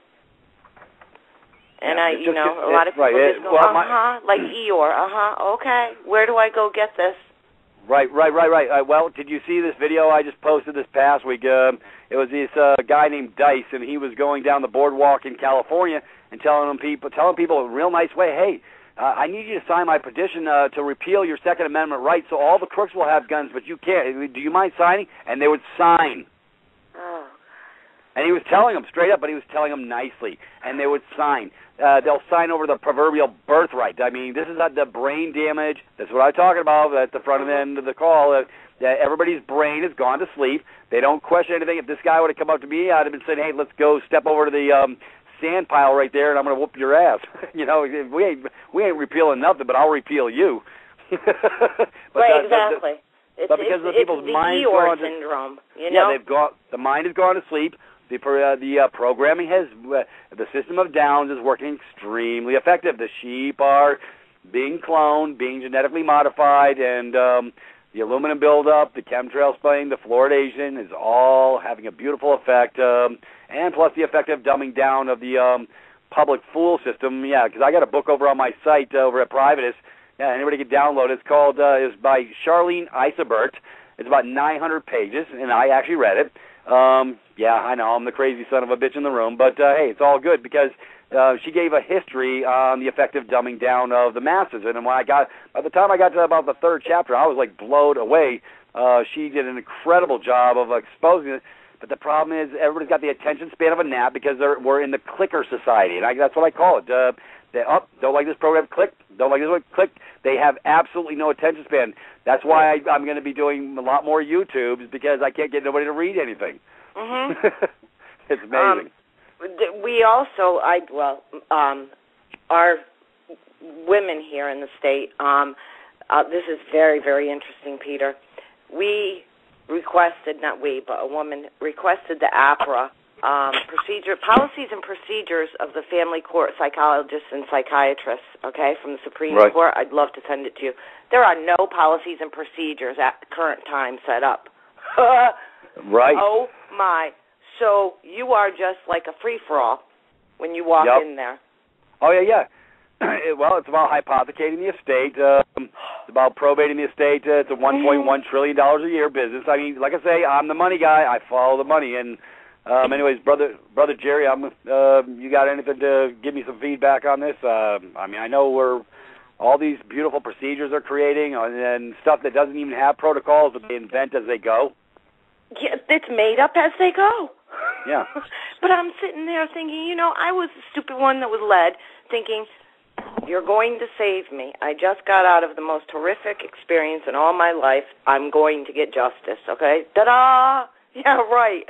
Right. And a lot of people just go, like Eeyore, okay, where do I go get this? Right. Well, did you see this video I just posted this past week? It was this guy named Dice, and he was going down the boardwalk in California and telling people in a real nice way, hey, I need you to sign my petition to repeal your Second Amendment rights so all the crooks will have guns, but you can't. Do you mind signing? And they would sign. Oh. And he was telling them straight up, but he was telling them nicely. And they would sign. They'll sign over the proverbial birthright. I mean, this is the brain damage. That's what I'm talking about at the front of the end of the call. That everybody's brain has gone to sleep. They don't question anything. If this guy would have come up to me, I'd have been saying, hey, let's go step over to the sand pile right there, and I'm going to whoop your ass. You know, we ain't repealing nothing, but I'll repeal you. Right, exactly. But because of the people's minds gone syndrome, you know? Yeah, the mind has gone to sleep. The programming has, the system of downs is working extremely effective. The sheep are being cloned, being genetically modified, and the aluminum buildup, the chemtrail spraying, the fluoridation is all having a beautiful effect, and plus the effective dumbing down of the public fool system. Yeah, because I got a book over on my site over at Privatis. Yeah, anybody can download it. It's called, is by Charlene Isobert. It's about 900 pages, and I actually read it. Yeah, I know, I'm the crazy son of a bitch in the room, but hey, it's all good because she gave a history on the effective dumbing down of the masses, and by the time I got to about the third chapter, I was like blown away. She did an incredible job of exposing it, but the problem is everybody's got the attention span of a gnat because we're in the clicker society, and that's what I call it. Don't like this program, click. Don't like this one, click. They have absolutely no attention span. That's why I'm going to be doing a lot more YouTubes because I can't get nobody to read anything. Mm-hmm. It's amazing. We also, our women here in the state, this is very, very interesting, Peter. We requested, not we, but a woman requested the APRA policies and procedures of the family court psychologists and psychiatrists, okay, from the Supreme Court. I'd love to send it to you. There are no policies and procedures at the current time set up. Right. Oh, my. So you are just like a free-for-all when you walk in there. Oh, yeah. Well, it's about hypothecating the estate. It's about probating the estate. It's a $1.1 trillion a year business. I mean, like I say, I'm the money guy. I follow the money. And anyways, brother Jerry, you got anything to give me some feedback on this? I mean, I know all these beautiful procedures are creating and stuff that doesn't even have protocols, but they invent as they go. Yeah, it's made up as they go. Yeah. But I'm sitting there thinking, I was the stupid one that was led, thinking, you're going to save me. I just got out of the most horrific experience in all my life. I'm going to get justice, okay? Ta-da! Yeah, right.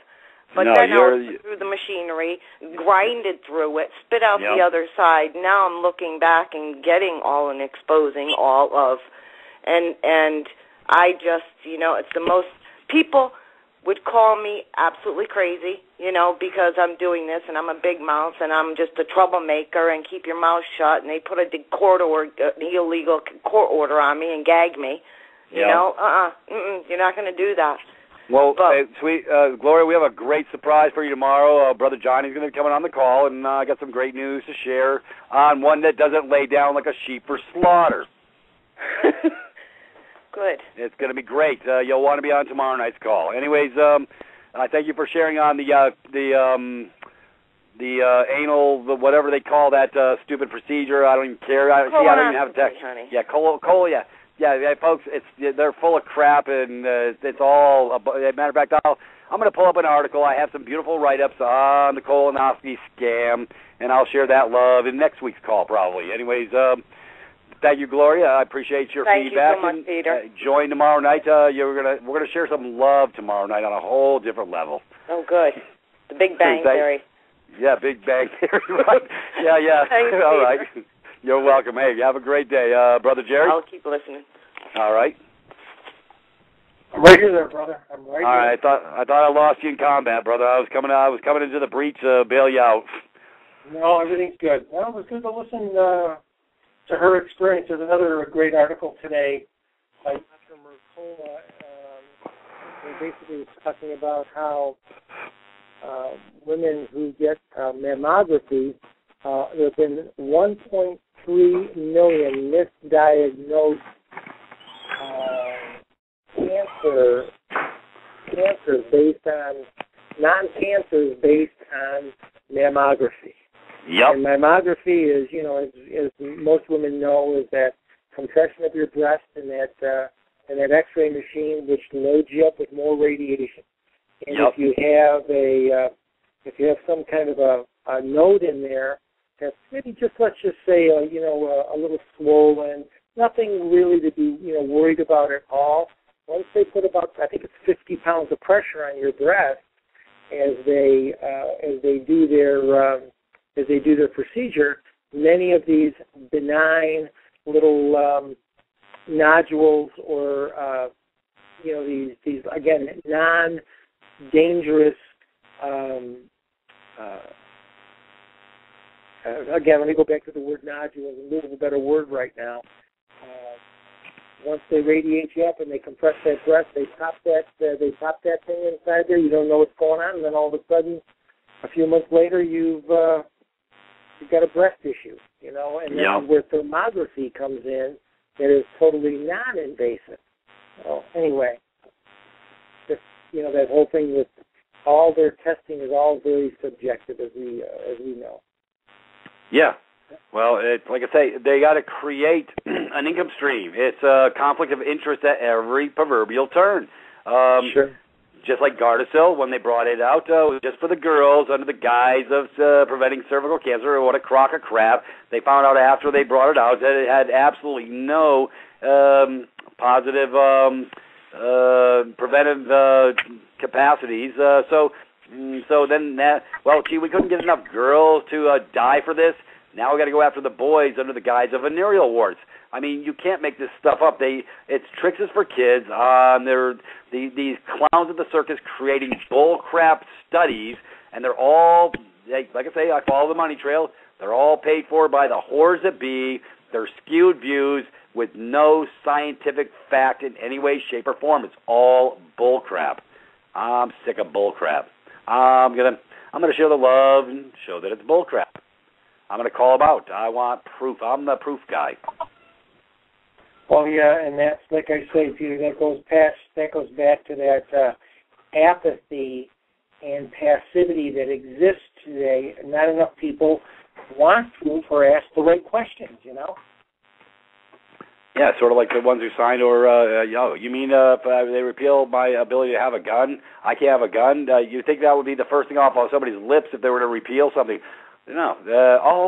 But then I went through the machinery, grinded through it, spit out the other side. Now I'm looking back and getting all and exposing all of, and I just, it's the most, people would call me absolutely crazy, because I'm doing this and I'm a big mouth and I'm just a troublemaker and keep your mouth shut, and they put an illegal court order on me and gag me. You're not going to do that. Well, sweet Gloria, we have a great surprise for you tomorrow. Brother Johnny's going to be coming on the call, and I got some great news to share on one that doesn't lay down like a sheep for slaughter. Good. It's going to be great. You'll want to be on tomorrow night's call. Anyways, I thank you for sharing on the anal, whatever they call that stupid procedure. I don't even care. I don't even have a text. Honey. Yeah, yeah. Yeah, folks, they're full of crap, and it's all. Matter of fact, I'm going to pull up an article. I have some beautiful write-ups on the colonoscopy scam, and I'll share that love in next week's call, probably. Anyways, thank you, Gloria. I appreciate your feedback. Thank you so much, Peter. Join tomorrow night. We're gonna share some love tomorrow night on a whole different level. Oh, good. The Big Bang Theory. Yeah, Big Bang Theory. Right? Yeah. Thanks, all right. You're welcome. Hey, you have a great day, Brother Jerry. I'll keep listening. All right. I'm right here, there, brother. I'm right here. All right. I thought I lost you in combat, brother. I was coming into the breach to bail you out. No, everything's good. Well, it was good to listen to her experience. There's another great article today by Dr. Mercola. He basically was talking about how women who get mammography, there have been 1.3 million misdiagnosed cancers based on non-cancers based on mammography. Yep. And mammography is, as most women know, is that compression of your breast and that X-ray machine which loads you up with more radiation. And yep. if you have some kind of a node in there that's maybe let's just say a little swollen, nothing really to be worried about at all. Once they put about, I think it's 50 pounds of pressure on your breast as they do their procedure, many of these benign little nodules or these again non-dangerous. Again, let me go back to the word nodule. I'm looking for a better word right now. Once they radiate you up and they compress that breast, they pop that thing inside there. You don't know what's going on, and then all of a sudden, a few months later, you've got a breast issue. And yep. Then where thermography comes in, that is totally non-invasive. Well, anyway, just that whole thing with all their testing is all very subjective, as we know. Yeah. Well, like I say, they got to create an income stream. It's a conflict of interest at every proverbial turn. Sure. Just like Gardasil, when they brought it out, just for the girls under the guise of preventing cervical cancer, what a crock of crap. They found out after they brought it out that it had absolutely no positive preventive capacities. So then we couldn't get enough girls to die for this. Now we got to go after the boys under the guise of venereal warts. I mean, you can't make this stuff up. It's tricks for kids. They're these clowns at the circus creating bull crap studies, and they're all, like I say, I follow the money trail. They're all paid for by the whores that be. They're skewed views with no scientific fact in any way, shape, or form. It's all bull crap. I'm sick of bull crap. I'm gonna show the love and show that it's bull crap. I'm going to call them out. I want proof. I'm the proof guy. Well, yeah, and that's, like I say, Peter, that goes back to that apathy and passivity that exists today. Not enough people want proof or ask the right questions, Yeah, sort of like the ones who signed, or, you mean if they repeal my ability to have a gun, I can't have a gun? You think that would be the first thing off of somebody's lips if they were to repeal something? No.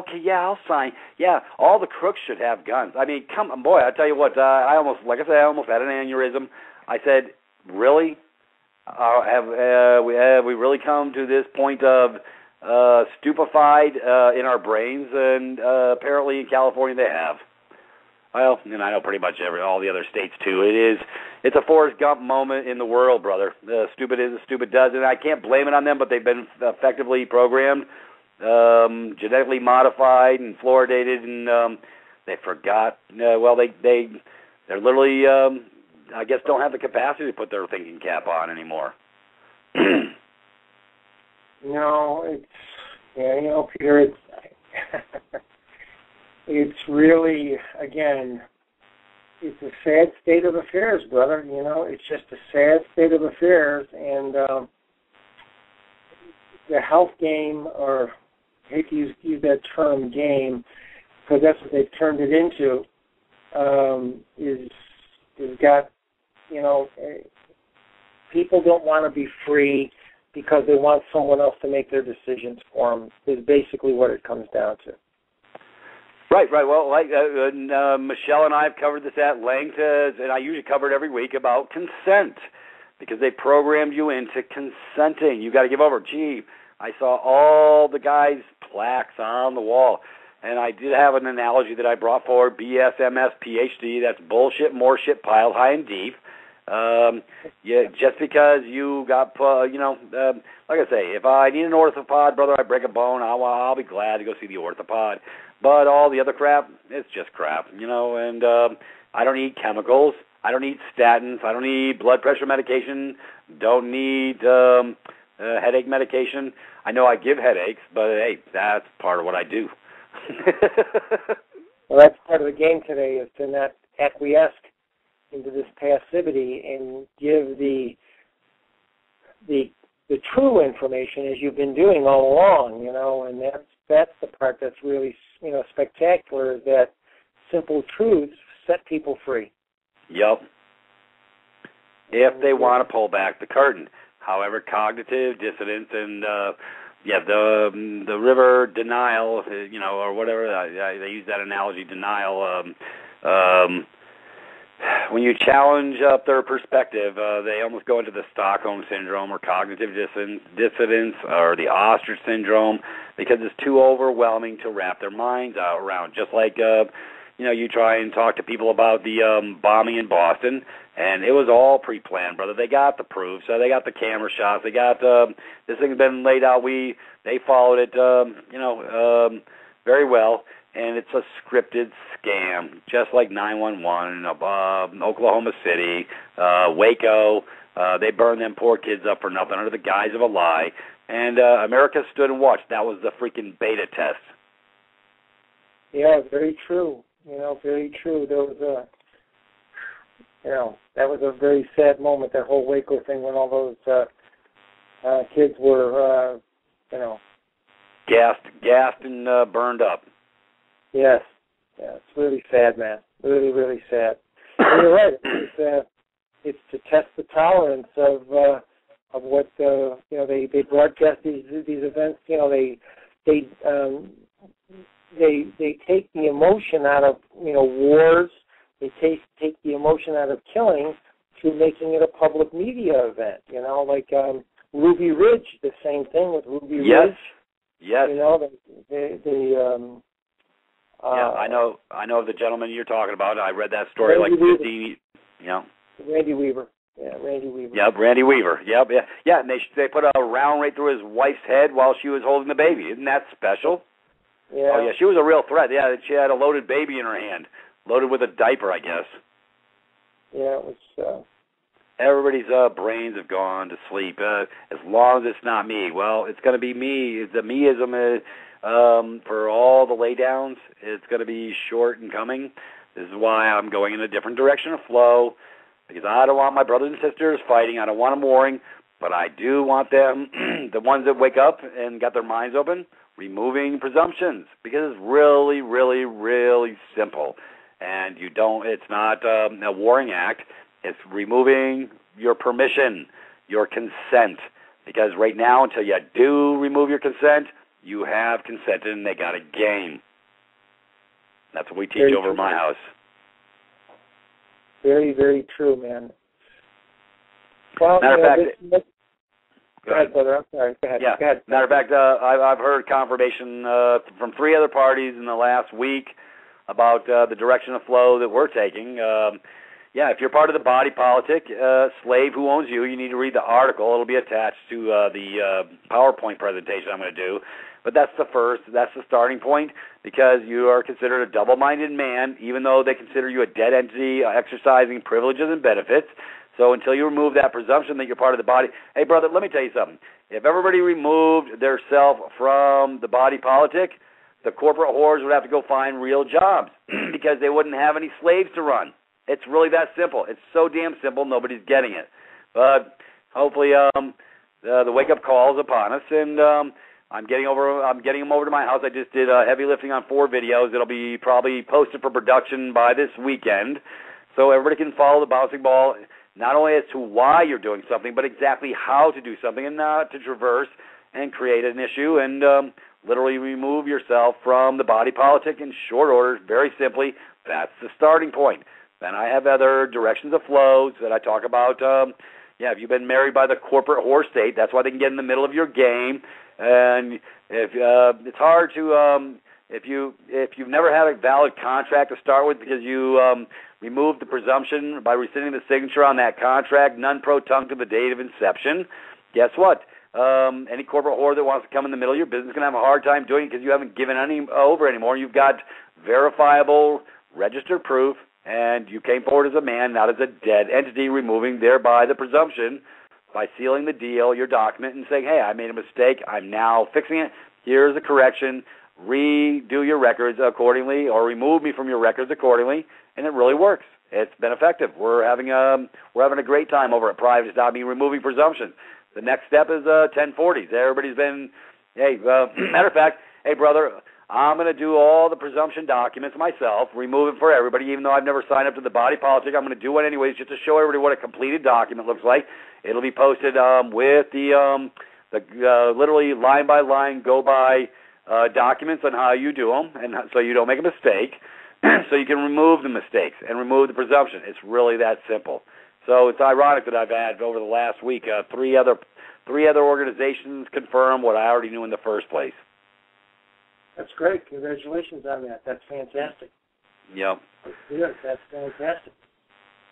Okay, yeah, I'll sign. Yeah, all the crooks should have guns. I mean, come on, boy, I tell you what, I almost had an aneurysm. I said, really? Have we really come to this point of stupefied in our brains? And apparently in California they have. Well, and I know pretty much all the other states too. It's a Forrest Gump moment in the world, brother. Stupid is as stupid does, and I can't blame it on them, but they've been effectively programmed, genetically modified and fluoridated, and they forgot. They're literally, I guess, don't have the capacity to put their thinking cap on anymore. No, Peter, it's really, again, it's a sad state of affairs, brother. It's just a sad state of affairs, and the health game, or I hate to use that term game, because that's what they've turned it into, is got, people don't want to be free because they want someone else to make their decisions for them, is basically what it comes down to. Right. Well, like Michelle and I have covered this at length, and I usually cover it every week, about consent, because they programmed you into consenting. You got to give over. Gee, I saw all the guys' plaques on the wall, and I did have an analogy that I brought forward: BS, MS, PhD. That's bullshit, more shit piled high and deep. Just because you got, like I say, if I need an orthopod, brother, I break a bone, I'll be glad to go see the orthopod. But all the other crap, it's just crap, and I don't need chemicals. I don't need statins. I don't need blood pressure medication. Don't need headache medication. I know I give headaches, but, hey, that's part of what I do. Well, that's part of the game today, is to not acquiesce into this passivity and give the the true information, as you've been doing all along, and that's the part that's really, spectacular, is that simple truths set people free. Yep. If they want to pull back the curtain. However, cognitive dissonance and the river denial, or whatever, they use that analogy, denial. When you challenge up their perspective, they almost go into the Stockholm Syndrome or cognitive dissonance or the ostrich syndrome, because it's too overwhelming to wrap their minds around. Just like, you try and talk to people about the bombing in Boston, and it was all pre-planned, brother. They got the proof, so they got the camera shots. They got this thing's been laid out. They followed it, very well. And it's a scripted scam, just like 911, Oklahoma City, Waco. They burned them poor kids up for nothing under the guise of a lie. And America stood and watched. That was the freaking beta test. Yeah, very true. Very true. There was that was a very sad moment, that whole Waco thing, when all those kids were, gassed and burned up. Yes. Yeah, it's really sad, man. Really, really sad. And you're right. It's to test the tolerance of what they broadcast these events. They take the emotion out of wars. They take the emotion out of killing through making it a public media event. Like Ruby Ridge, the same thing with Ruby Ridge. Yes. I know the gentleman you're talking about. I read that story Randy like 15. Randy Weaver. Yeah, Randy Weaver. Yep, Randy Weaver. Yep, yeah. Yeah, and they put a round right through his wife's head while she was holding the baby. Isn't that special? Yeah. Oh, yeah, she was a real threat. Yeah, she had a loaded baby in her hand, loaded with a diaper, I guess. Yeah, it was... Everybody's brains have gone to sleep. As long as it's not me. Well, it's going to be me. The meism for all the laydowns, it's going to be short in coming. This is why I'm going in a different direction of flow, because I don't want my brothers and sisters fighting. I don't want them warring, but I do want them, the ones that wake up and got their minds open, removing presumptions, because it's really, really, really simple. And it's not a warring act. It's removing your permission, your consent. Because right now, until you do remove your consent, you have consented and they got a game. That's what we teach over my house. Very, very true, man. Well, matter of fact, go ahead, brother. I'm sorry. Go ahead. Yeah. Go ahead. Matter of fact, I've heard confirmation from 3 other parties in the last week about the direction of flow that we're taking. If you're part of the body politic, slave who owns you, you need to read the article. It'll be attached to the PowerPoint presentation I'm going to do. But that's the starting point, because you are considered a double-minded man, even though they consider you a dead entity exercising privileges and benefits. So until you remove that presumption that you're part of the body, hey, brother, let me tell you something. If everybody removed their self from the body politic, the corporate whores would have to go find real jobs because they wouldn't have any slaves to run. It's really that simple. It's so damn simple, nobody's getting it. But hopefully the wake-up call is upon us, and I'm getting them over to my house. I just did heavy lifting on 4 videos. It'll be probably posted for production by this weekend, so everybody can follow the bouncing ball, not only as to why you're doing something, but exactly how to do something, and not to traverse and create an issue and literally remove yourself from the body politic in short order. Very simply, that's the starting point. Then I have other directions of flows that I talk about. If you've been married by the corporate whore state, that's why they can get in the middle of your game. And if it's hard to, if you've never had a valid contract to start with because you removed the presumption by rescinding the signature on that contract, non pro tunc to the date of inception, guess what? Any corporate whore that wants to come in the middle of your business is going to have a hard time doing it because you haven't given over anymore. You've got verifiable, registered proof. And you came forward as a man, not as a dead entity, removing thereby the presumption by sealing the deal, your document, and saying, hey, I made a mistake. I'm now fixing it. Here's a correction. Redo your records accordingly, or remove me from your records accordingly. And it really works. It's been effective. We're having a great time over at Privatis.Me removing presumptions. The next step is 1040s. Everybody's been, hey, matter of fact, hey, brother, I'm going to do all the presumption documents myself, remove it for everybody, even though I've never signed up to the body politic. I'm going to do it anyways just to show everybody what a completed document looks like. It'll be posted with the literally line-by-line, go-by documents on how you do them, and so you don't make a mistake, so you can remove the mistakes and remove the presumption. It's really that simple. So it's ironic that I've had, over the last week, three other organizations confirm what I already knew in the first place. That's great. Congratulations on that. That's fantastic. Yep. That's fantastic.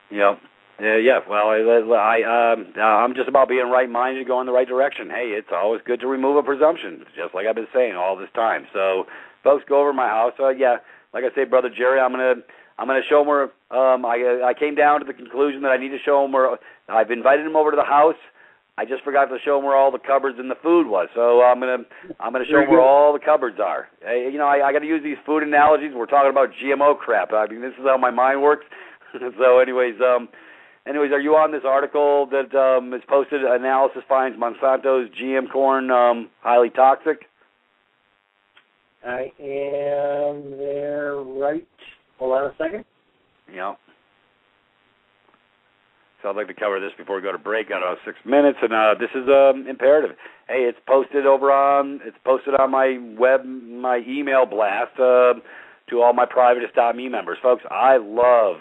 Yep. Yeah. Well, I'm just about being right-minded to go in the right direction. Hey, it's always good to remove a presumption, just like I've been saying all this time. So, folks, go over to my house. Yeah, like I say, Brother Jerry, I'm gonna show them where. I came down to the conclusion that I need to show them where. I've invited them over to the house. I just forgot to show them where all the cupboards and the food was. So I'm gonna show them where all the cupboards are. Hey, I got to use these food analogies. We're talking about GMO crap. I mean, this is how my mind works. So, anyways, are you on this article that is posted? Analysis finds Monsanto's GM corn highly toxic. I am there. Right. Hold on a second. Yeah. So I'd like to cover this before we go to break. Got 6 minutes, and this is imperative. Hey, it's posted on my email blast to all my Privatis.Me members. Folks, I love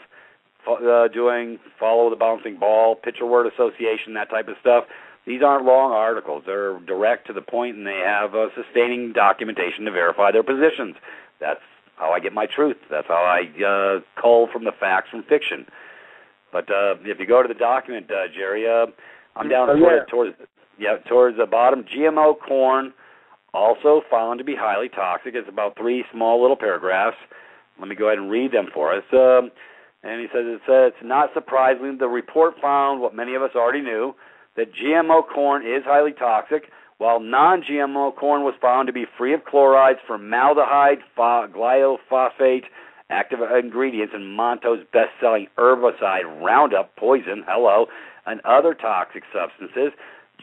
doing follow the bouncing ball, picture word association, that type of stuff. These aren't long articles. They're direct to the point, and they have sustaining documentation to verify their positions. That's how I get my truth. That's how I cull from the facts from fiction. But if you go to the document, Jerry, I'm down towards the bottom. GMO corn also found to be highly toxic. It's about 3 small little paragraphs. Let me go ahead and read them for us. And he says, it's not surprising the report found what many of us already knew, that GMO corn is highly toxic, while non-GMO corn was found to be free of chlorides, formaldehyde, glyphosate, active ingredients in Monsanto's best-selling herbicide Roundup, poison, and other toxic substances.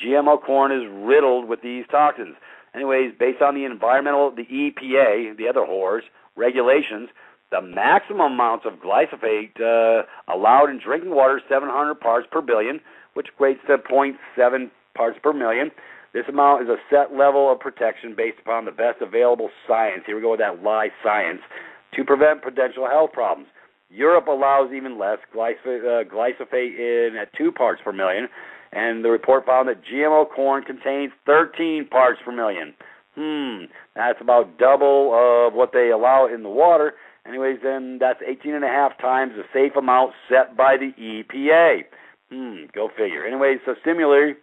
GMO corn is riddled with these toxins. Anyways, based on the EPA, the other whores, regulations, the maximum amounts of glyphosate allowed in drinking water is 700 parts per billion, which equates to 0.7 parts per million. This amount is a set level of protection based upon the best available science. Here we go with that lie science, to prevent potential health problems. Europe allows even less glyphosate in at 2 parts per million, and the report found that GMO corn contains 13 parts per million. That's about double of what they allow in the water. Anyways, then that's 18.5 times the safe amount set by the EPA. Go figure. Anyways, so similarly,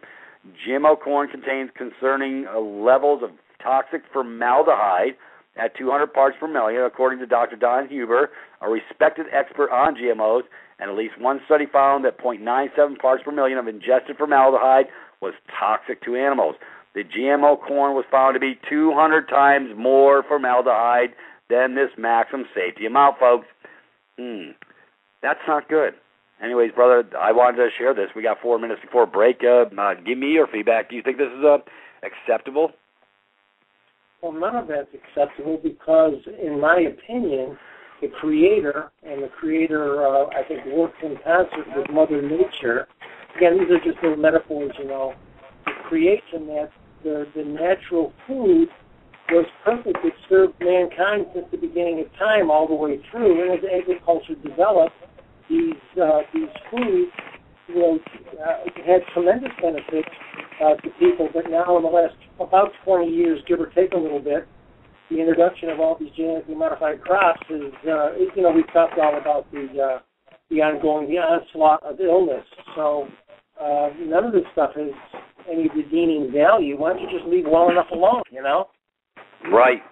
GMO corn contains concerning levels of toxic formaldehyde at 200 parts per million, according to Dr. Don Huber, a respected expert on GMOs, and at least one study found that 0.97 parts per million of ingested formaldehyde was toxic to animals. The GMO corn was found to be 200 times more formaldehyde than this maximum safety amount, folks. That's not good. Anyways, brother, I wanted to share this. We got 4 minutes before break. Give me your feedback. Do you think this is acceptable? Well, none of that's acceptable because, in my opinion, the Creator, I think, works in concert with Mother Nature. Again, these are just little metaphors, The creation that the natural food was perfect. It served mankind since the beginning of time all the way through. And as agriculture developed, these foods had tremendous benefits to people. But now in the last about 20 years, give or take a little bit, the introduction of all these genetically modified crops is, we've talked all about the onslaught of illness. So none of this stuff has any redeeming value. Why don't you just leave well enough alone, Right.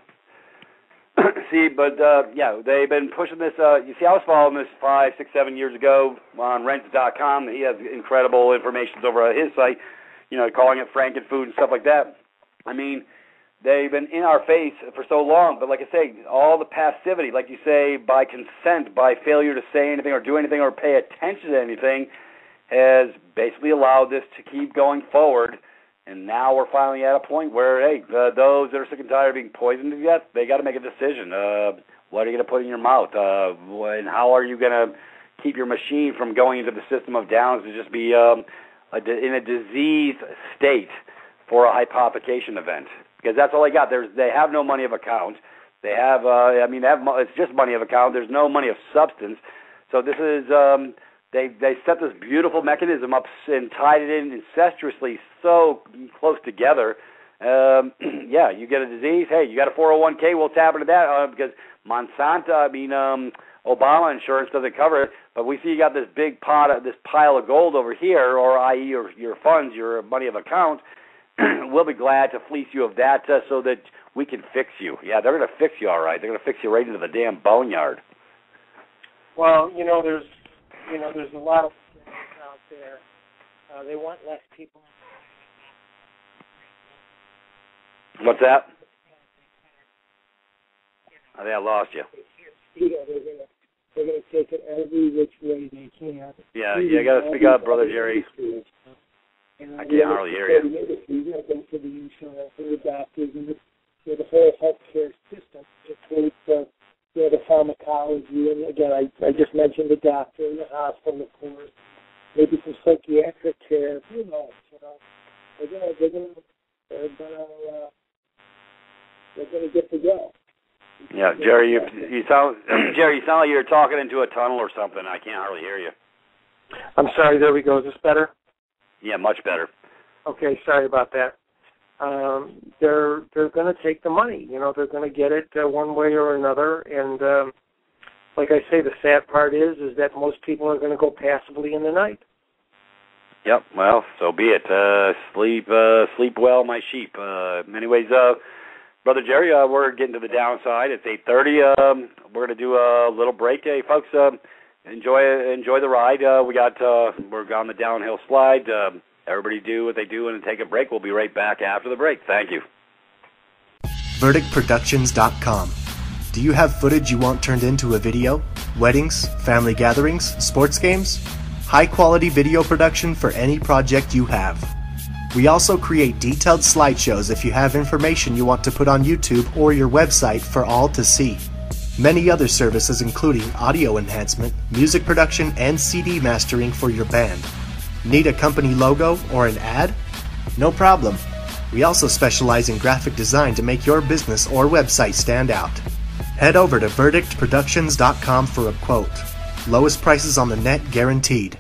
See, but, they've been pushing this. You see, I was following this 5, 6, 7 years ago on rents.com. He has incredible information over his site, calling it Frankenfood and stuff like that. I mean, they've been in our face for so long, but like I say, all the passivity, like you say, by consent, by failure to say anything or do anything or pay attention to anything, has basically allowed this to keep going forward And now we're finally at a point where, hey, those that are sick and tired of being poisoned to death, they got to make a decision. What are you going to put in your mouth? And how are you going to keep your machine from going into the system of downs to just be in a diseased state for a hypothecation event? Because that's all they got. They have no money of account. They have, it's just money of account. There's no money of substance. So this is, they set this beautiful mechanism up and tied it in incestuously so close together. Yeah, you get a disease. Hey, you got a 401k. We'll tap into that because Monsanto, Obama insurance doesn't cover it. But we see you got this big this pile of gold over here, or i.e. your funds, your money of account. We'll be glad to fleece you of that so that we can fix you. Yeah, they're going to fix you all right. They're going to fix you right into the damn boneyard. Well, there's a lot of things out there. They want less people. What's that? I think I lost you. They're going to take it every which way they can. Yeah, you got to speak up, Brother Jerry. I can't hardly hear you. For the insurance and the doctors and the whole healthcare system to take the pharmacology. And again, I just mentioned the doctor and the hospital, of course. Maybe some psychiatric care. Who knows? They're going to get to go. Yeah, Jerry, you sound like you're talking into a tunnel or something. I can't hardly hear you. I'm sorry. There we go. Is this better? Yeah, much better. Okay, sorry about that. They're going to take the money. They're going to get it one way or another. And like I say, the sad part is that most people are going to go passively in the night. Yep. Well, so be it. Sleep well, my sheep. Anyways, Brother Jerry, we're getting to the downside. It's 8:30. We're going to do a little break. Hey, folks, enjoy the ride. We're on the downhill slide. Everybody do what they do and take a break. We'll be right back after the break. Thank you. VerdictProductions.com. Do you have footage you want turned into a video? Weddings, family gatherings, sports games? High-quality video production for any project you have. We also create detailed slideshows if you have information you want to put on YouTube or your website for all to see. Many other services including audio enhancement, music production, and CD mastering for your band. Need a company logo or an ad? No problem. We also specialize in graphic design to make your business or website stand out. Head over to VerdictProductions.com for a quote. Lowest prices on the net guaranteed.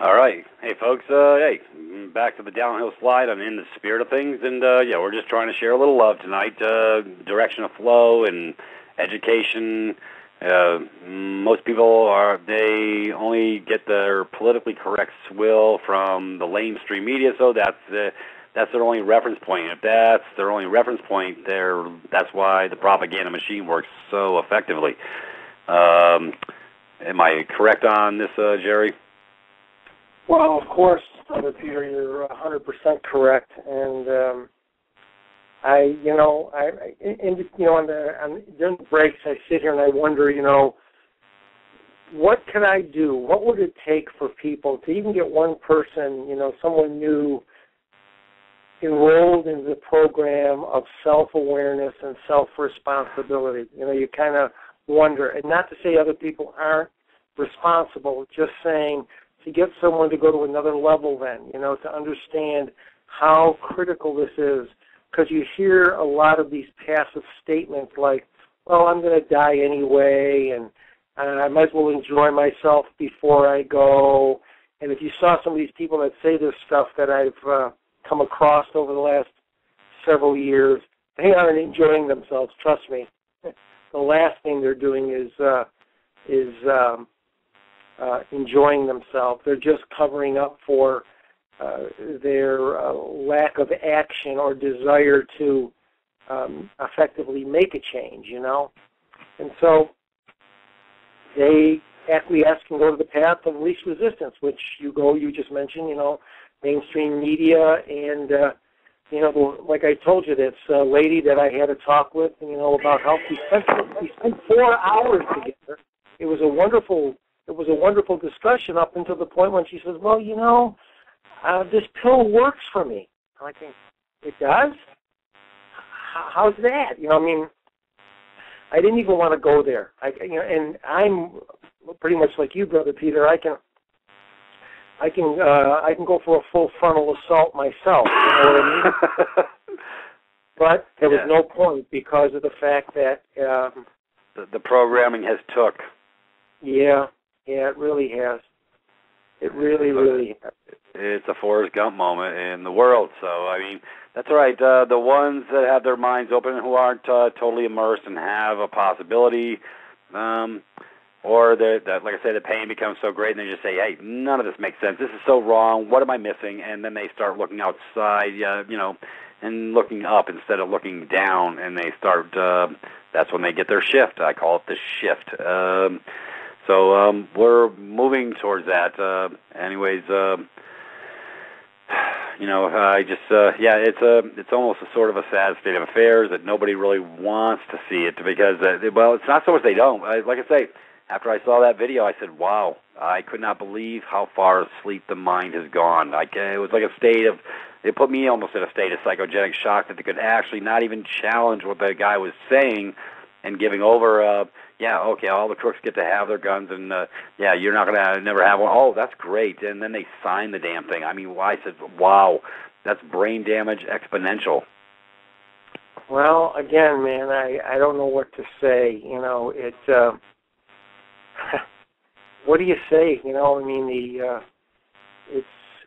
All right. Hey, folks, back to the downhill slide. I'm in the spirit of things, and we're just trying to share a little love tonight, direction of flow and education. Most people they only get their politically correct swill from the lamestream media, so that's their only reference point. If that's their only reference point, that's why the propaganda machine works so effectively. Am I correct on this, Jerry? Well, of course, Brother Peter, you're 100% correct, and during the breaks, I sit here and I wonder, what can I do? What would it take for people to even get one person, someone new, enrolled in the program of self-awareness and self-responsibility? You kind of wonder, and not to say other people aren't responsible, just saying to get someone to go to another level then, to understand how critical this is. Because you hear a lot of these passive statements like, well, I'm going to die anyway, and I might as well enjoy myself before I go. And if you saw some of these people that say this stuff that I've come across over the last several years, they aren't enjoying themselves, trust me. The last thing they're doing is enjoying themselves. They're just covering up for their lack of action or desire to effectively make a change, And so they acquiesce and go to the path of least resistance, which you just mentioned, mainstream media and, like I told you, this lady that I had a talk with, about health. We spent 4 hours together. It was a wonderful it was a wonderful discussion up until the point when she says, well, this pill works for me. I think, it does? How's that? I didn't even want to go there. And I'm pretty much like you, Brother Peter. I can go for a full frontal assault myself. You know what I mean? But there was no point because of the fact that the programming has took. Yeah, it really has. It really has. It's a Forrest Gump moment in the world. So, I mean, that's right. The ones that have their minds open, who aren't totally immersed and have a possibility, or that, like I said, the pain becomes so great, and they just say, hey, none of this makes sense. This is so wrong. What am I missing? And then they start looking outside, and looking up instead of looking down, and they start, that's when they get their shift. I call it the shift. So we're moving towards that. It's almost a sort of a sad state of affairs that nobody really wants to see it because, it's not so much they don't. Like I say, after I saw that video, I said, wow, I could not believe how far asleep the mind has gone. It was like a state of, it put me almost in a state of psychogenic shock that they could actually not even challenge what the guy was saying and giving over, all the crooks get to have their guns, and, you're not going to never have one. Oh, that's great. And then they sign the damn thing. I mean, I said, wow, that's brain damage exponential. Well, again, man, I don't know what to say. What do you say?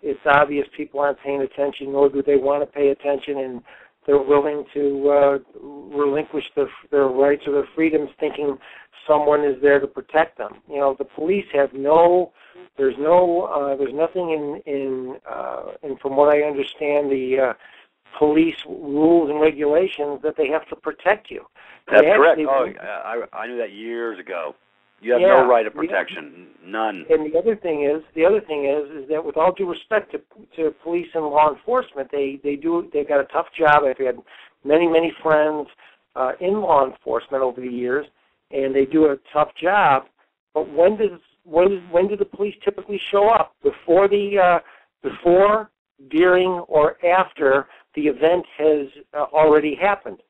It's obvious people aren't paying attention, nor do they want to pay attention, and they're willing to relinquish their rights or their freedoms, thinking someone is there to protect them. The police have there's nothing in from what I understand, the police rules and regulations that they have to protect you. That's correct. I knew that years ago. You have no right of protection, none. And the other thing is that with all due respect to police and law enforcement, they've got a tough job. I've had many friends in law enforcement over the years, and they do a tough job. But when do the police typically show up? Before, during, or after the event has already happened.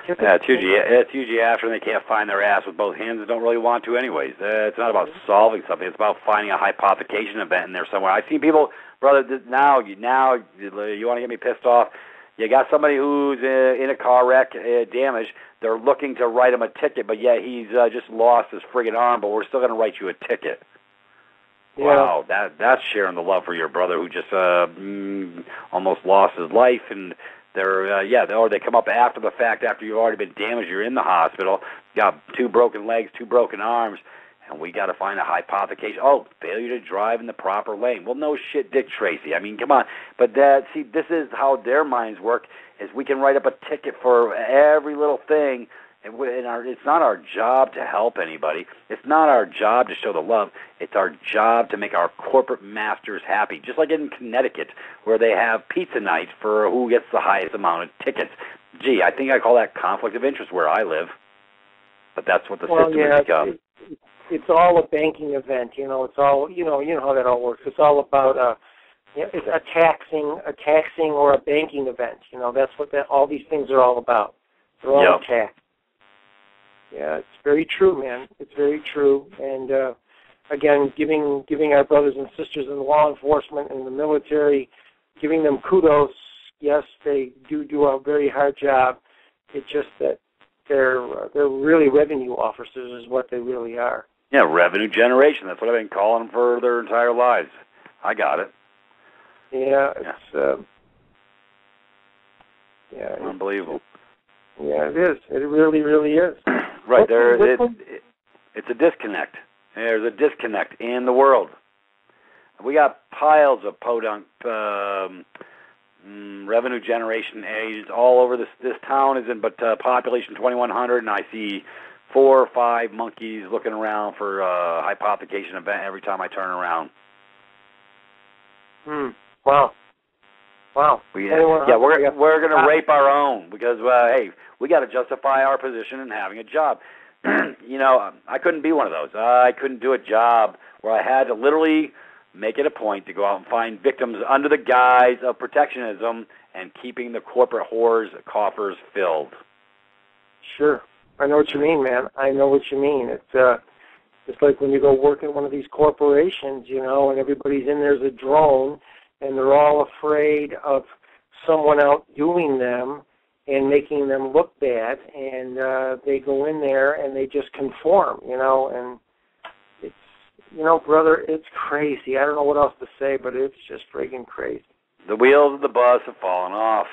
It's usually after, and they can't find their ass with both hands and don't really want to anyways. It's not about solving something. It's about finding a hypothecation event in there somewhere. I've seen people, brother, now you want to get me pissed off? You got somebody who's in a car wreck, damaged. They're looking to write him a ticket, but he's just lost his friggin' arm, but we're still going to write you a ticket. Yeah. Wow, that's sharing the love for your brother who just almost lost his life, and or they come up after the fact, after you've already been damaged, you're in the hospital, got 2 broken legs, 2 broken arms, and we got to find a hypothecation. Oh, failure to drive in the proper lane. Well, no shit, Dick Tracy. I mean, come on. But this is how their minds work, is we can write up a ticket for every little thing, and it's not our job to help anybody. It's not our job to show the love. It's our job to make our corporate masters happy. Just like in Connecticut, where they have pizza night for who gets the highest amount of tickets. Gee, I think I call that conflict of interest where I live. But that's what the system has become. It's all a banking event. It's all you know how that all works. It's all about it's a taxing or a banking event. That's what all these things are all about. They're all tax. Yeah, it's very true, man. It's very true. And again, giving our brothers and sisters in law enforcement and the military, giving them kudos. Yes, they do a very hard job. It's just that they're really revenue officers, is what they really are. Yeah, revenue generation. That's what I've been calling them for their entire lives. I got it. Yeah, it's unbelievable. Yeah, it is. It really, really is. Right, it's a disconnect. There's a disconnect in the world. We got piles of podunk revenue generation agents all over this town. Is in population 2,100, and I see 4 or 5 monkeys looking around for a hypothecation event every time I turn around. Wow. We're going to rape our own because, hey, we got to justify our position in having a job. I couldn't be one of those. I couldn't do a job where I had to literally make it a point to go out and find victims under the guise of protectionism and keeping the corporate whores' coffers filled. Sure. I know what you mean, man. I know what you mean. It's like when you go work at one of these corporations, and everybody's in there as a drone, and they're all afraid of someone outdoing them and making them look bad, and they go in there and they just conform, and it's, brother, it's crazy. I don't know what else to say, but it's just friggin' crazy. The wheels of the bus have fallen off.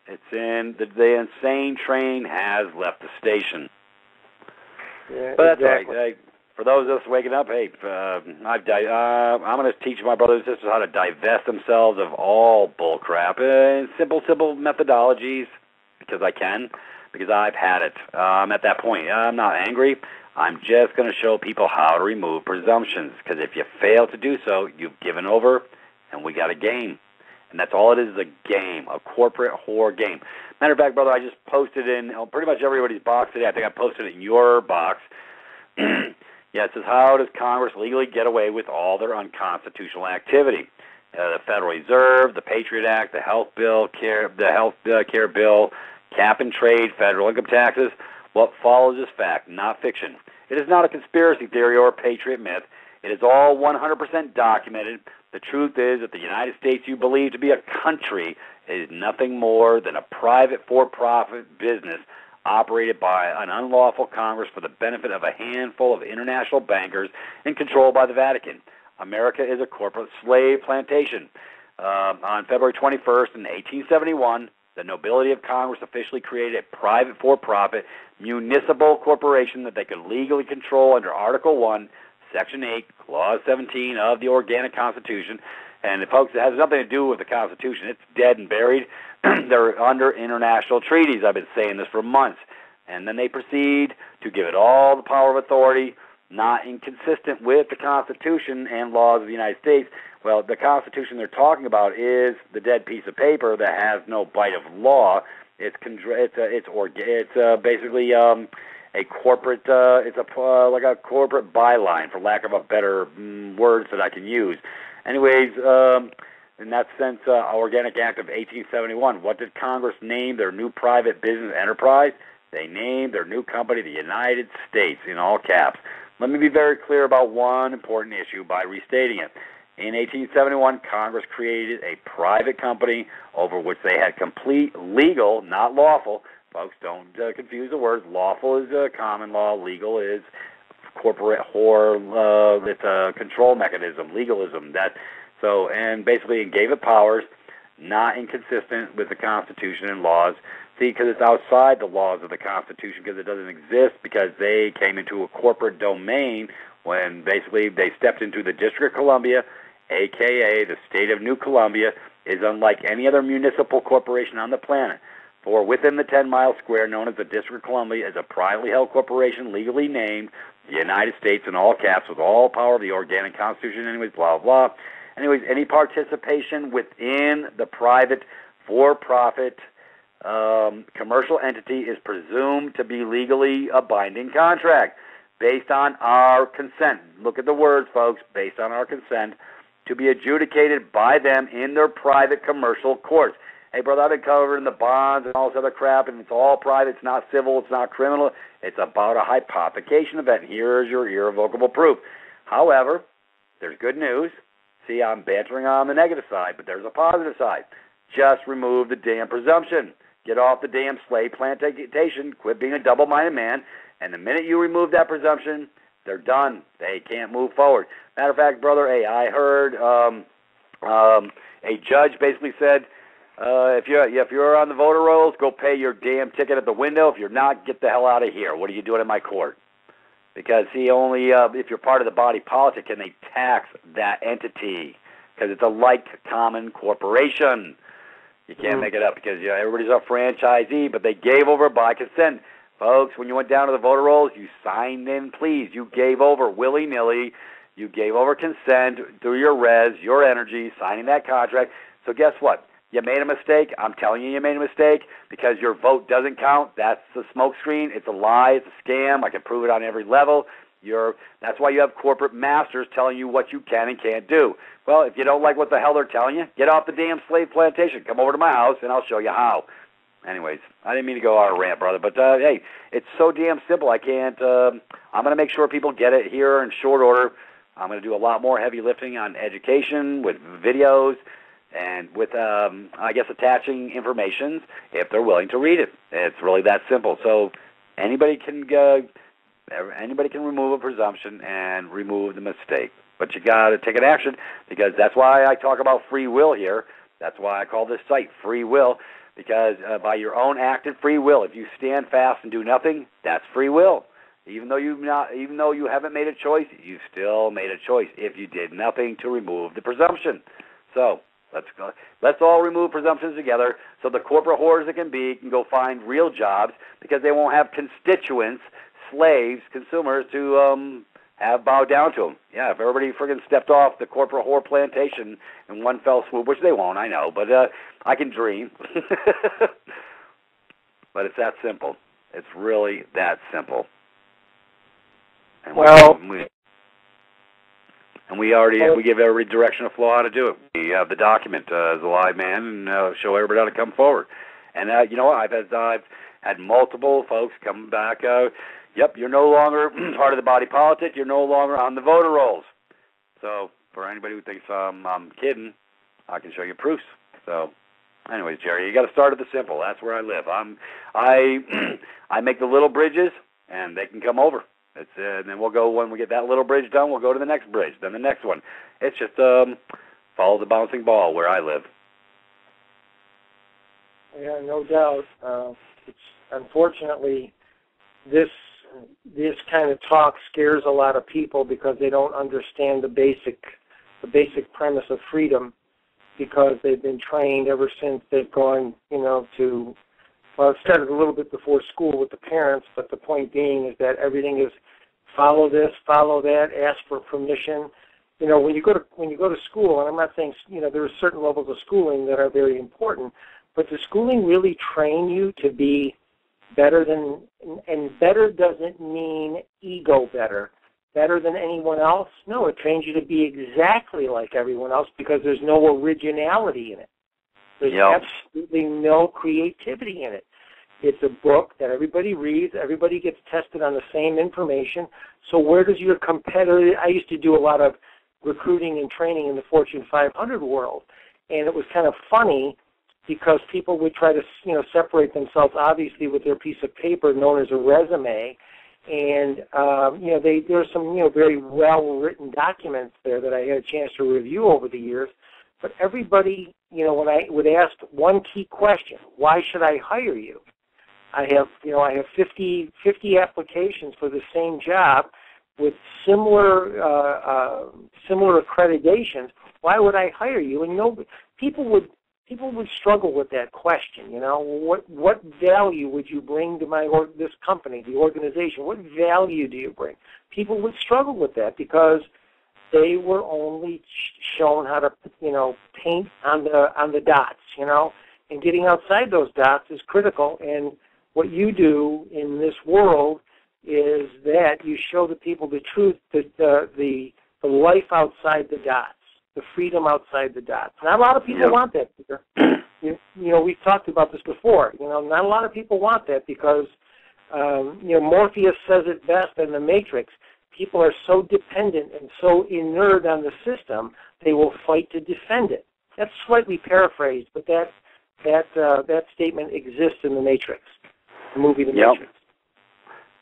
The insane train has left the station. Yeah, but that's exactly. right. For those of us waking up, hey, I'm going to teach my brothers and sisters how to divest themselves of all bullcrap in simple methodologies, because I can, because I've had it. I'm at that point. I'm not angry. I'm just going to show people how to remove presumptions, because if you fail to do so, you've given over, and we got a game. And that's all it is a game, a corporate whore game. Matter of fact, brother, I just posted in pretty much everybody's box today. I think I posted it in your box. Yeah, it says, how does Congress legally get away with all their unconstitutional activity? The Federal Reserve, the Patriot Act, the Health Care Bill, cap and trade, federal income taxes. What follows is fact, not fiction. It is not a conspiracy theory or a patriot myth. It is all 100% documented. The truth is that the United States you believe to be a country is nothing more than a private for-profit business operated by an unlawful Congress for the benefit of a handful of international bankers and controlled by the Vatican. America is a corporate slave plantation. On February 21st, in 1871, the nobility of Congress officially created a private for-profit municipal corporation that they could legally control under Article 1, Section 8, Clause 17 of the Organic Constitution. And, folks, it has nothing to do with the Constitution. It's dead and buried. They're under international treaties. I've been saying this for months. And then they proceed to give it all the power of authority, not inconsistent with the Constitution and laws of the United States. Well, the Constitution they're talking about is the dead piece of paper that has no bite of law. It's basically a corporate. It's like a corporate byline, for lack of a better words that I can use. Anyways, in that sense, Organic Act of 1871. What did Congress name their new private business enterprise? They named their new company the United States, in all caps. Let me be very clear about one important issue by restating it. In 1871, Congress created a private company over which they had complete legal, not lawful. Folks, don't confuse the words. Lawful is common law. Legal is corporate whore. It's a control mechanism, legalism. And basically it gave it powers not inconsistent with the Constitution and laws. See, because it's outside the laws of the Constitution, because it doesn't exist, because they came into a corporate domain when basically they stepped into the District of Columbia, a.k.a. the state of New Columbia, is unlike any other municipal corporation on the planet. For within the 10-mile square known as the District of Columbia is a privately held corporation legally named the United States in all caps with all power of the Organic Constitution, anyways, blah, blah. Anyways, any participation within the private for-profit commercial entity is presumed to be legally a binding contract based on our consent. Look at the words, folks, based on our consent, to be adjudicated by them in their private commercial courts. Hey, brother, I've been covering the bonds and all this other crap, and it's all private. It's not civil. It's not criminal. It's about a hypothecation event. Here's your irrevocable proof. However, there's good news. See, I'm bantering on the negative side, but there's a positive side. Just remove the damn presumption. Get off the damn slave plantation. Quit being a double-minded man. And the minute you remove that presumption, they're done. They can't move forward. Matter of fact, brother, hey, I heard a judge basically said, if you're on the voter rolls, go pay your damn ticket at the window. If you're not, get the hell out of here. What are you doing in my court? Because only if you're part of the body politic can they tax that entity, because it's a like common corporation. You can't make it up, because everybody's a franchisee, but they gave over by consent. Folks, when you went down to the voter rolls, you signed in, please. You gave over willy-nilly. You gave over consent through your res, your energy, signing that contract. So guess what? you made a mistake. I'm telling you made a mistake because your vote doesn't count. That's the smokescreen. It's a lie. It's a scam. I can prove it on every level. That's why you have corporate masters telling you what you can and can't do. Well, if you don't like what the hell they're telling you, get off the damn slave plantation. Come over to my house, and I'll show you how. Anyways, I didn't mean to go on a rant, brother, but hey, it's so damn simple. I can't. I'm going to make sure people get it here in short order. I'm going to do a lot more heavy lifting on education with videos and with, I guess, attaching information if they're willing to read it. It's really that simple. So anybody can remove a presumption and remove the mistake. But you got to take an action, because that's why I talk about free will here. That's why I call this site Free Will, because by your own act and free will, if you stand fast and do nothing, that's free will. Even though you haven't made a choice, you still made a choice if you did nothing to remove the presumption. So let's all remove presumptions together, so the corporate whores that can go find real jobs, because they won't have constituents, slaves, consumers to have bowed down to them. Yeah, if everybody friggin' stepped off the corporate whore plantation in one fell swoop, which they won't, I know, but I can dream. But it's that simple. It's really that simple. And we give every direction of flow how to do it. We have the document as a live man and show everybody how to come forward. And you know what? I've had multiple folks come back. Yep, you're no longer part of the body politic. You're no longer on the voter rolls. So for anybody who thinks I'm kidding, I can show you proofs. So, anyways, Jerry, you got to start at the simple. That's where I live. I make the little bridges, and they can come over. And then we'll go, when we get that little bridge done, we'll go to the next bridge, then the next one. It's just follow the bouncing ball where I live. Yeah, no doubt. It's unfortunately, this kind of talk scares a lot of people because they don't understand the basic premise of freedom, because they've been trained ever since they've gone, to, well, it started a little bit before school with the parents, but the point being is that everything is follow this, follow that, ask for permission. When you go to school, and I'm not saying, there are certain levels of schooling that are very important, but does schooling really train you to be better than, and better doesn't mean ego better than anyone else? No, it trains you to be exactly like everyone else, because there's no originality in it. There's absolutely no creativity in it. It's a book that everybody reads. Everybody gets tested on the same information. So where does your competitor... I used to do a lot of recruiting and training in the Fortune 500 world, and it was kind of funny because people would try to, separate themselves, obviously, with their piece of paper known as a resume. And, there's some, very well-written documents there that I had a chance to review over the years. But everybody, when I would ask one key question, why should I hire you? I have 50 applications for the same job with similar accreditations. Why would I hire you? And people would struggle with that question. What value would you bring to this company, the organization? What value do you bring? People would struggle with that because they were only shown how to, paint on the dots, and getting outside those dots is critical. And what you do in this world is that you show the people the truth, the life outside the dots, the freedom outside the dots. Not a lot of people want that, Peter. We've talked about this before. Not a lot of people want that because, Morpheus says it best in The Matrix. People are so dependent and so inert on the system, they will fight to defend it. That's slightly paraphrased, but that statement exists in The Matrix, the movie The Matrix.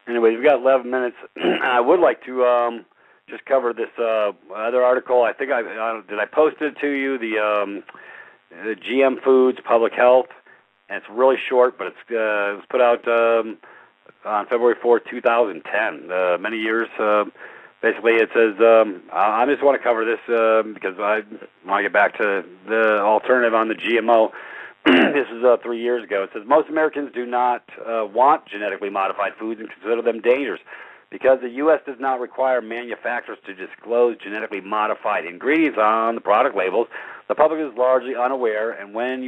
Anyway, we've got 11 minutes. I would like to just cover this other article. I think did I post it to you? The GM Foods Public Health, and it's really short, but it was put out on February 4th, 2010. Many years. Basically, it says, I just want to cover this because I want to get back to the alternative on the GMO. This is 3 years ago. It says, most Americans do not want genetically modified foods and consider them dangerous. Because the U.S. does not require manufacturers to disclose genetically modified ingredients on the product labels, the public is largely unaware, and when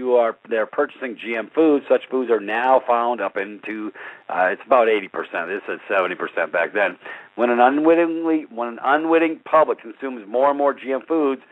they're purchasing GM foods, such foods are now found up into, it's about 80%. This is 70% back then. When an unwitting public consumes more and more GM foods,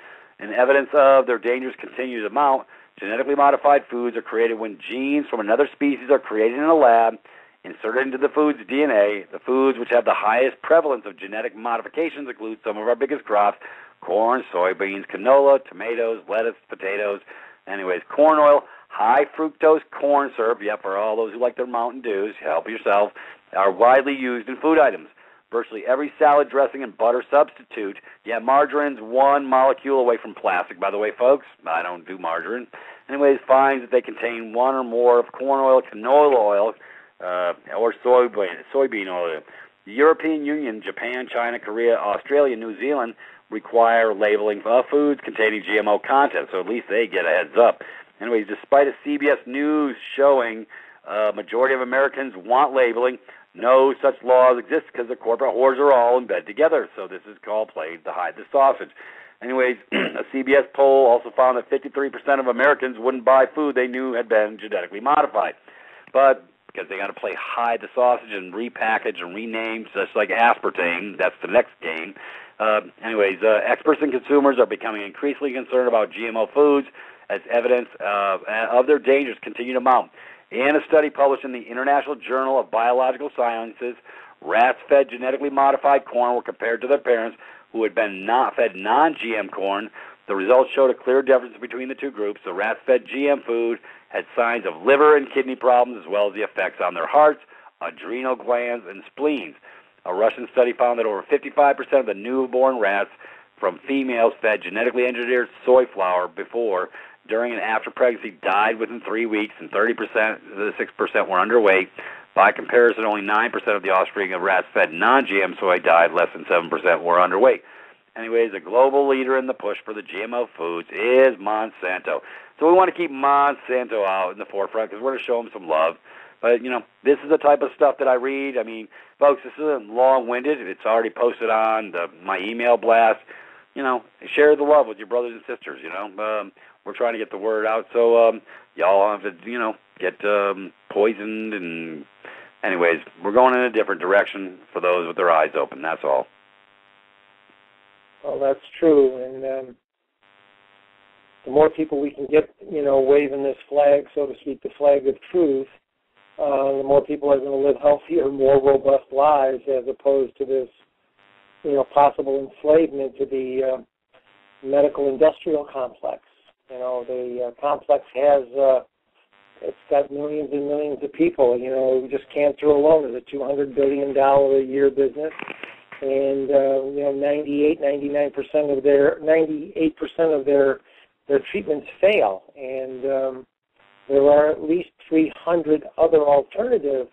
and evidence of their dangers continues to mount, genetically modified foods are created when genes from another species are created in a lab, inserted into the food's DNA. The foods which have the highest prevalence of genetic modifications include some of our biggest crops: corn, soybeans, canola, tomatoes, lettuce, potatoes. Anyways, corn oil, high fructose corn syrup, for all those who like their Mountain Dews, help yourself, are widely used in food items. Virtually every salad dressing and butter substitute, margarine's one molecule away from plastic, by the way, folks. I don't do margarine. Anyways, finds that they contain one or more of corn oil, canola oil, or soybean oil. The European Union, Japan, China, Korea, Australia, New Zealand require labeling of foods containing GMO content, so at least they get a heads up. Anyways, despite a CBS News showing majority of Americans want labeling, no such laws exist because the corporate whores are all in bed together. So this is called play to hide the sausage. Anyways, a CBS poll also found that 53% of Americans wouldn't buy food they knew had been genetically modified. But because they got to play hide the sausage and repackage and rename, just like aspartame, that's the next game. Experts and consumers are becoming increasingly concerned about GMO foods as evidence of their dangers continue to mount. In a study published in the International Journal of Biological Sciences, rats fed genetically modified corn were compared to their parents who had been fed non-GM corn. The results showed a clear difference between the two groups. The rats fed GM food had signs of liver and kidney problems as well as the effects on their hearts, adrenal glands, and spleens. A Russian study found that over 55% of the newborn rats from females fed genetically engineered soy flour before, during, and after pregnancy died within 3 weeks, and 6% were underweight. By comparison, only 9% of the offspring of rats fed non-GM soy died. Less than 7% were underweight. Anyways, the global leader in the push for the GMO foods is Monsanto. So we want to keep Monsanto out in the forefront because we're going to show them some love. But, this is the type of stuff that I read. I mean, folks, this isn't long-winded. It's already posted on my email blast. Share the love with your brothers and sisters, We're trying to get the word out so y'all don't have to, get poisoned. And anyways, we're going in a different direction for those with their eyes open. That's all. Well, that's true. And the more people we can get, waving this flag, so to speak, the flag of truth, the more people are going to live healthier, more robust lives as opposed to this, possible enslavement to the medical industrial complex. The complex has, it's got millions and millions of people. Just cancer alone is a $200 billion a year business. And, 99% of their treatments fail. And there are at least 300 other alternative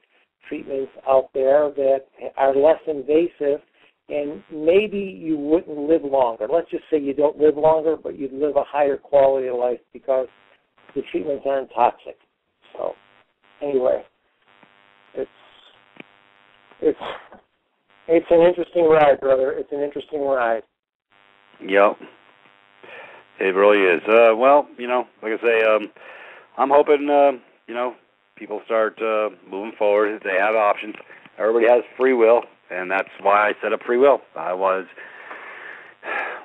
treatments out there that are less invasive, and maybe you wouldn't live longer. Let's just say you don't live longer, but you'd live a higher quality of life because the treatments aren't toxic. So, anyway, it's an interesting ride, brother. It's an interesting ride. Yep. It really is. Like I say, I'm hoping, people start moving forward. They have options. Everybody has free will, and that's why I set up Freewill.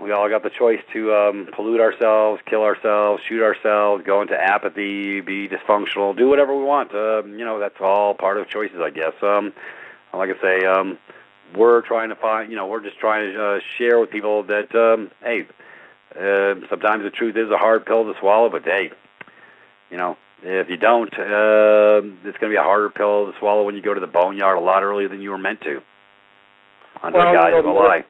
We all got the choice to pollute ourselves, kill ourselves, shoot ourselves, go into apathy, be dysfunctional, do whatever we want. That's all part of choices, I guess. Like I say, we're trying to find, we're just trying to share with people that, sometimes the truth is a hard pill to swallow, but hey, if you don't, it's going to be a harder pill to swallow when you go to the boneyard a lot earlier than you were meant to. Under the guise of a lie.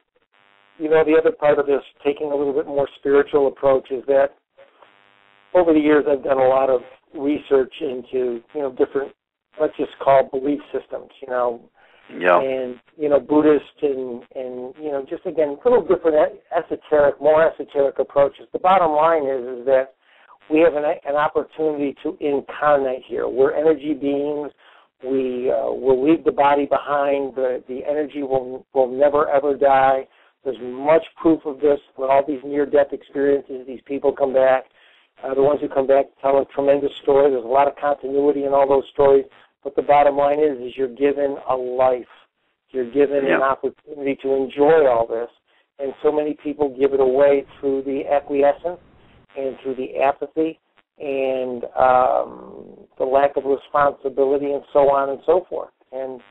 The other part of this, taking a little bit more spiritual approach, is that over the years I've done a lot of research into, different, let's just call belief systems, and, Buddhist and just again, a little different more esoteric approaches. The bottom line is that we have an opportunity to incarnate here. We're energy beings. We will leave the body behind. The energy will never, ever die. There's much proof of this with all these near-death experiences. These people come back. The ones who come back tell a tremendous story. There's a lot of continuity in all those stories. But the bottom line is you're given a life. You're given an opportunity to enjoy all this. And so many people give it away through the acquiescence and through the apathy and the lack of responsibility and so on and so forth. And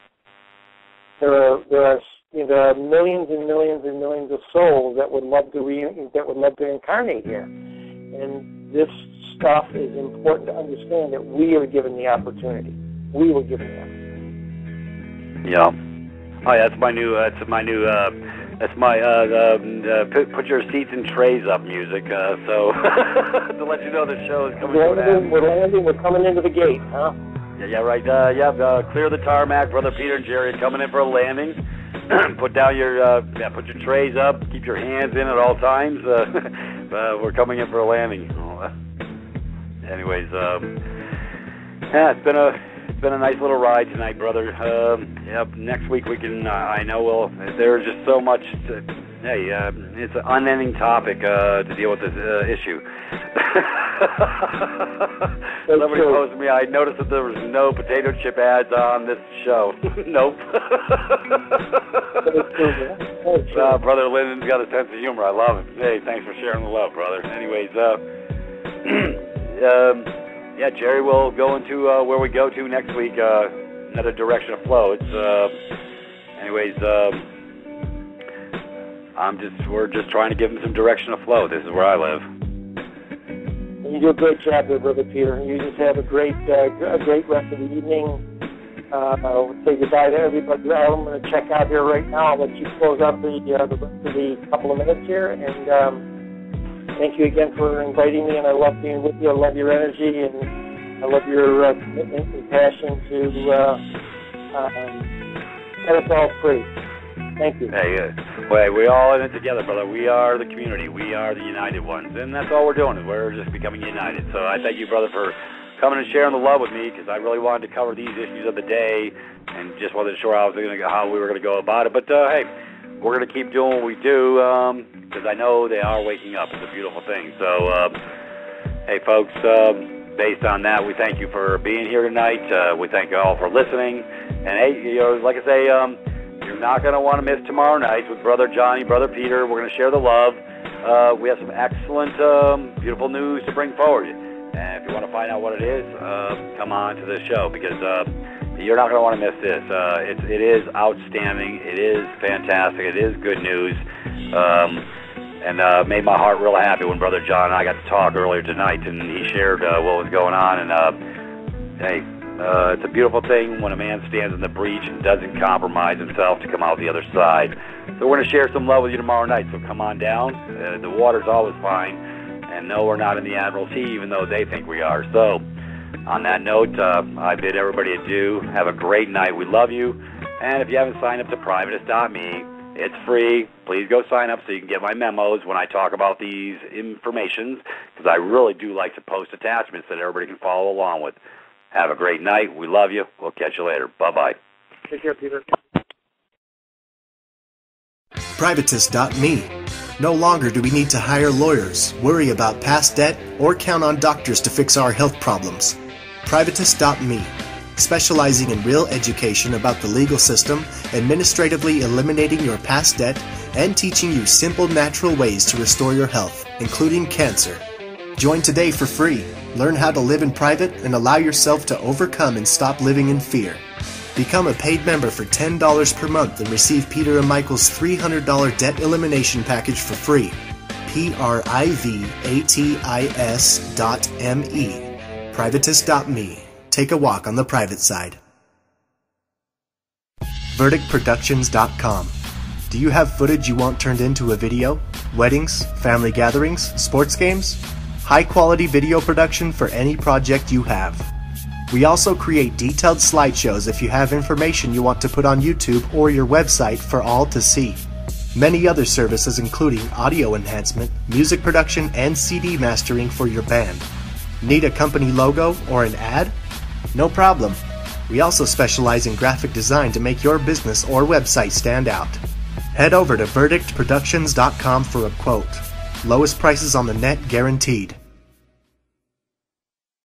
there are millions and millions and millions of souls that would love to incarnate here. And this stuff is important to understand that we are given the opportunity. We were given the opportunity. Yeah. Oh, yeah, that's my put your seats and trays up music. So to let you know the show is coming to an end. We're landing. We're coming into the gate, huh? Yeah, right. Clear the tarmac. Brother Peter and Jerry are coming in for a landing. Put down your put your trays up. Keep your hands in at all times. We're coming in for a landing. Anyways, it's been a nice little ride tonight, brother. Next week we can. I know there's just so much. It's an unending topic to deal with this issue. Somebody posted me. I noticed that there was no potato chip ads on this show. Nope. Brother Lyndon's got a sense of humor. I love it. Hey, thanks for sharing the love, brother. Anyways, Jerry will go into where we go to next week. Another direction of flow. It's we're just trying to give him some direction of flow. This is where I live. You do a great job there, Brother Peter. You just have a great rest of the evening. I'll say goodbye to everybody. I'm going to check out here right now. I'll let you close up the rest of the couple of minutes here. And thank you again for inviting me. And I love being with you. I love your energy, and I love your commitment and passion to set us all free. Thank you. Hey, we're all in it together, brother. We are the community. We are the united ones. And that's all we're doing. We're just becoming united. So I thank you, brother, for coming and sharing the love with me, because I really wanted to cover these issues of the day and just wasn't sure how we were going to go about it. But, hey, we're going to keep doing what we do because I know they are waking up. It's a beautiful thing. So, hey, folks, based on that, we thank you for being here tonight. We thank you all for listening. And, hey, like I say, you're not going to want to miss tomorrow night with Brother Johnny, Brother Peter. We're going to share the love. We have some excellent, beautiful news to bring forward. And if you want to find out what it is, come on to the show, because you're not going to want to miss this. It is outstanding. It is fantastic. It is good news. And made my heart real happy when Brother John and I got to talk earlier tonight, and he shared what was going on. And, hey, it's a beautiful thing when a man stands in the breach and doesn't compromise himself to come out the other side. So we're going to share some love with you tomorrow night, so come on down. The water's always fine. And no, we're not in the Admiralty, even though they think we are. So, on that note, I bid everybody adieu. Have a great night. We love you. And if you haven't signed up to Privatis.Me, it's free. Please go sign up so you can get my memos when I talk about these informations, because I really do like to post attachments that everybody can follow along with. Have a great night. We love you. We'll catch you later. Bye-bye. Take care, Peter. Privatis.Me. No longer do we need to hire lawyers, worry about past debt, or count on doctors to fix our health problems. Privatis.Me, specializing in real education about the legal system, administratively eliminating your past debt, and teaching you simple, natural ways to restore your health, including cancer. Join today for free. Learn how to live in private and allow yourself to overcome and stop living in fear. Become a paid member for $10 per month and receive Peter and Michael's $300 debt elimination package for free. Privatis.me. Privatis.me. Take a walk on the private side. VerdictProductions.com. Do you have footage you want turned into a video? Weddings, family gatherings, sports games? High-quality video production for any project you have. We also create detailed slideshows if you have information you want to put on YouTube or your website for all to see. Many other services including audio enhancement, music production, and CD mastering for your band. Need a company logo or an ad? No problem. We also specialize in graphic design to make your business or website stand out. Head over to verdictproductions.com for a quote. Lowest prices on the net guaranteed.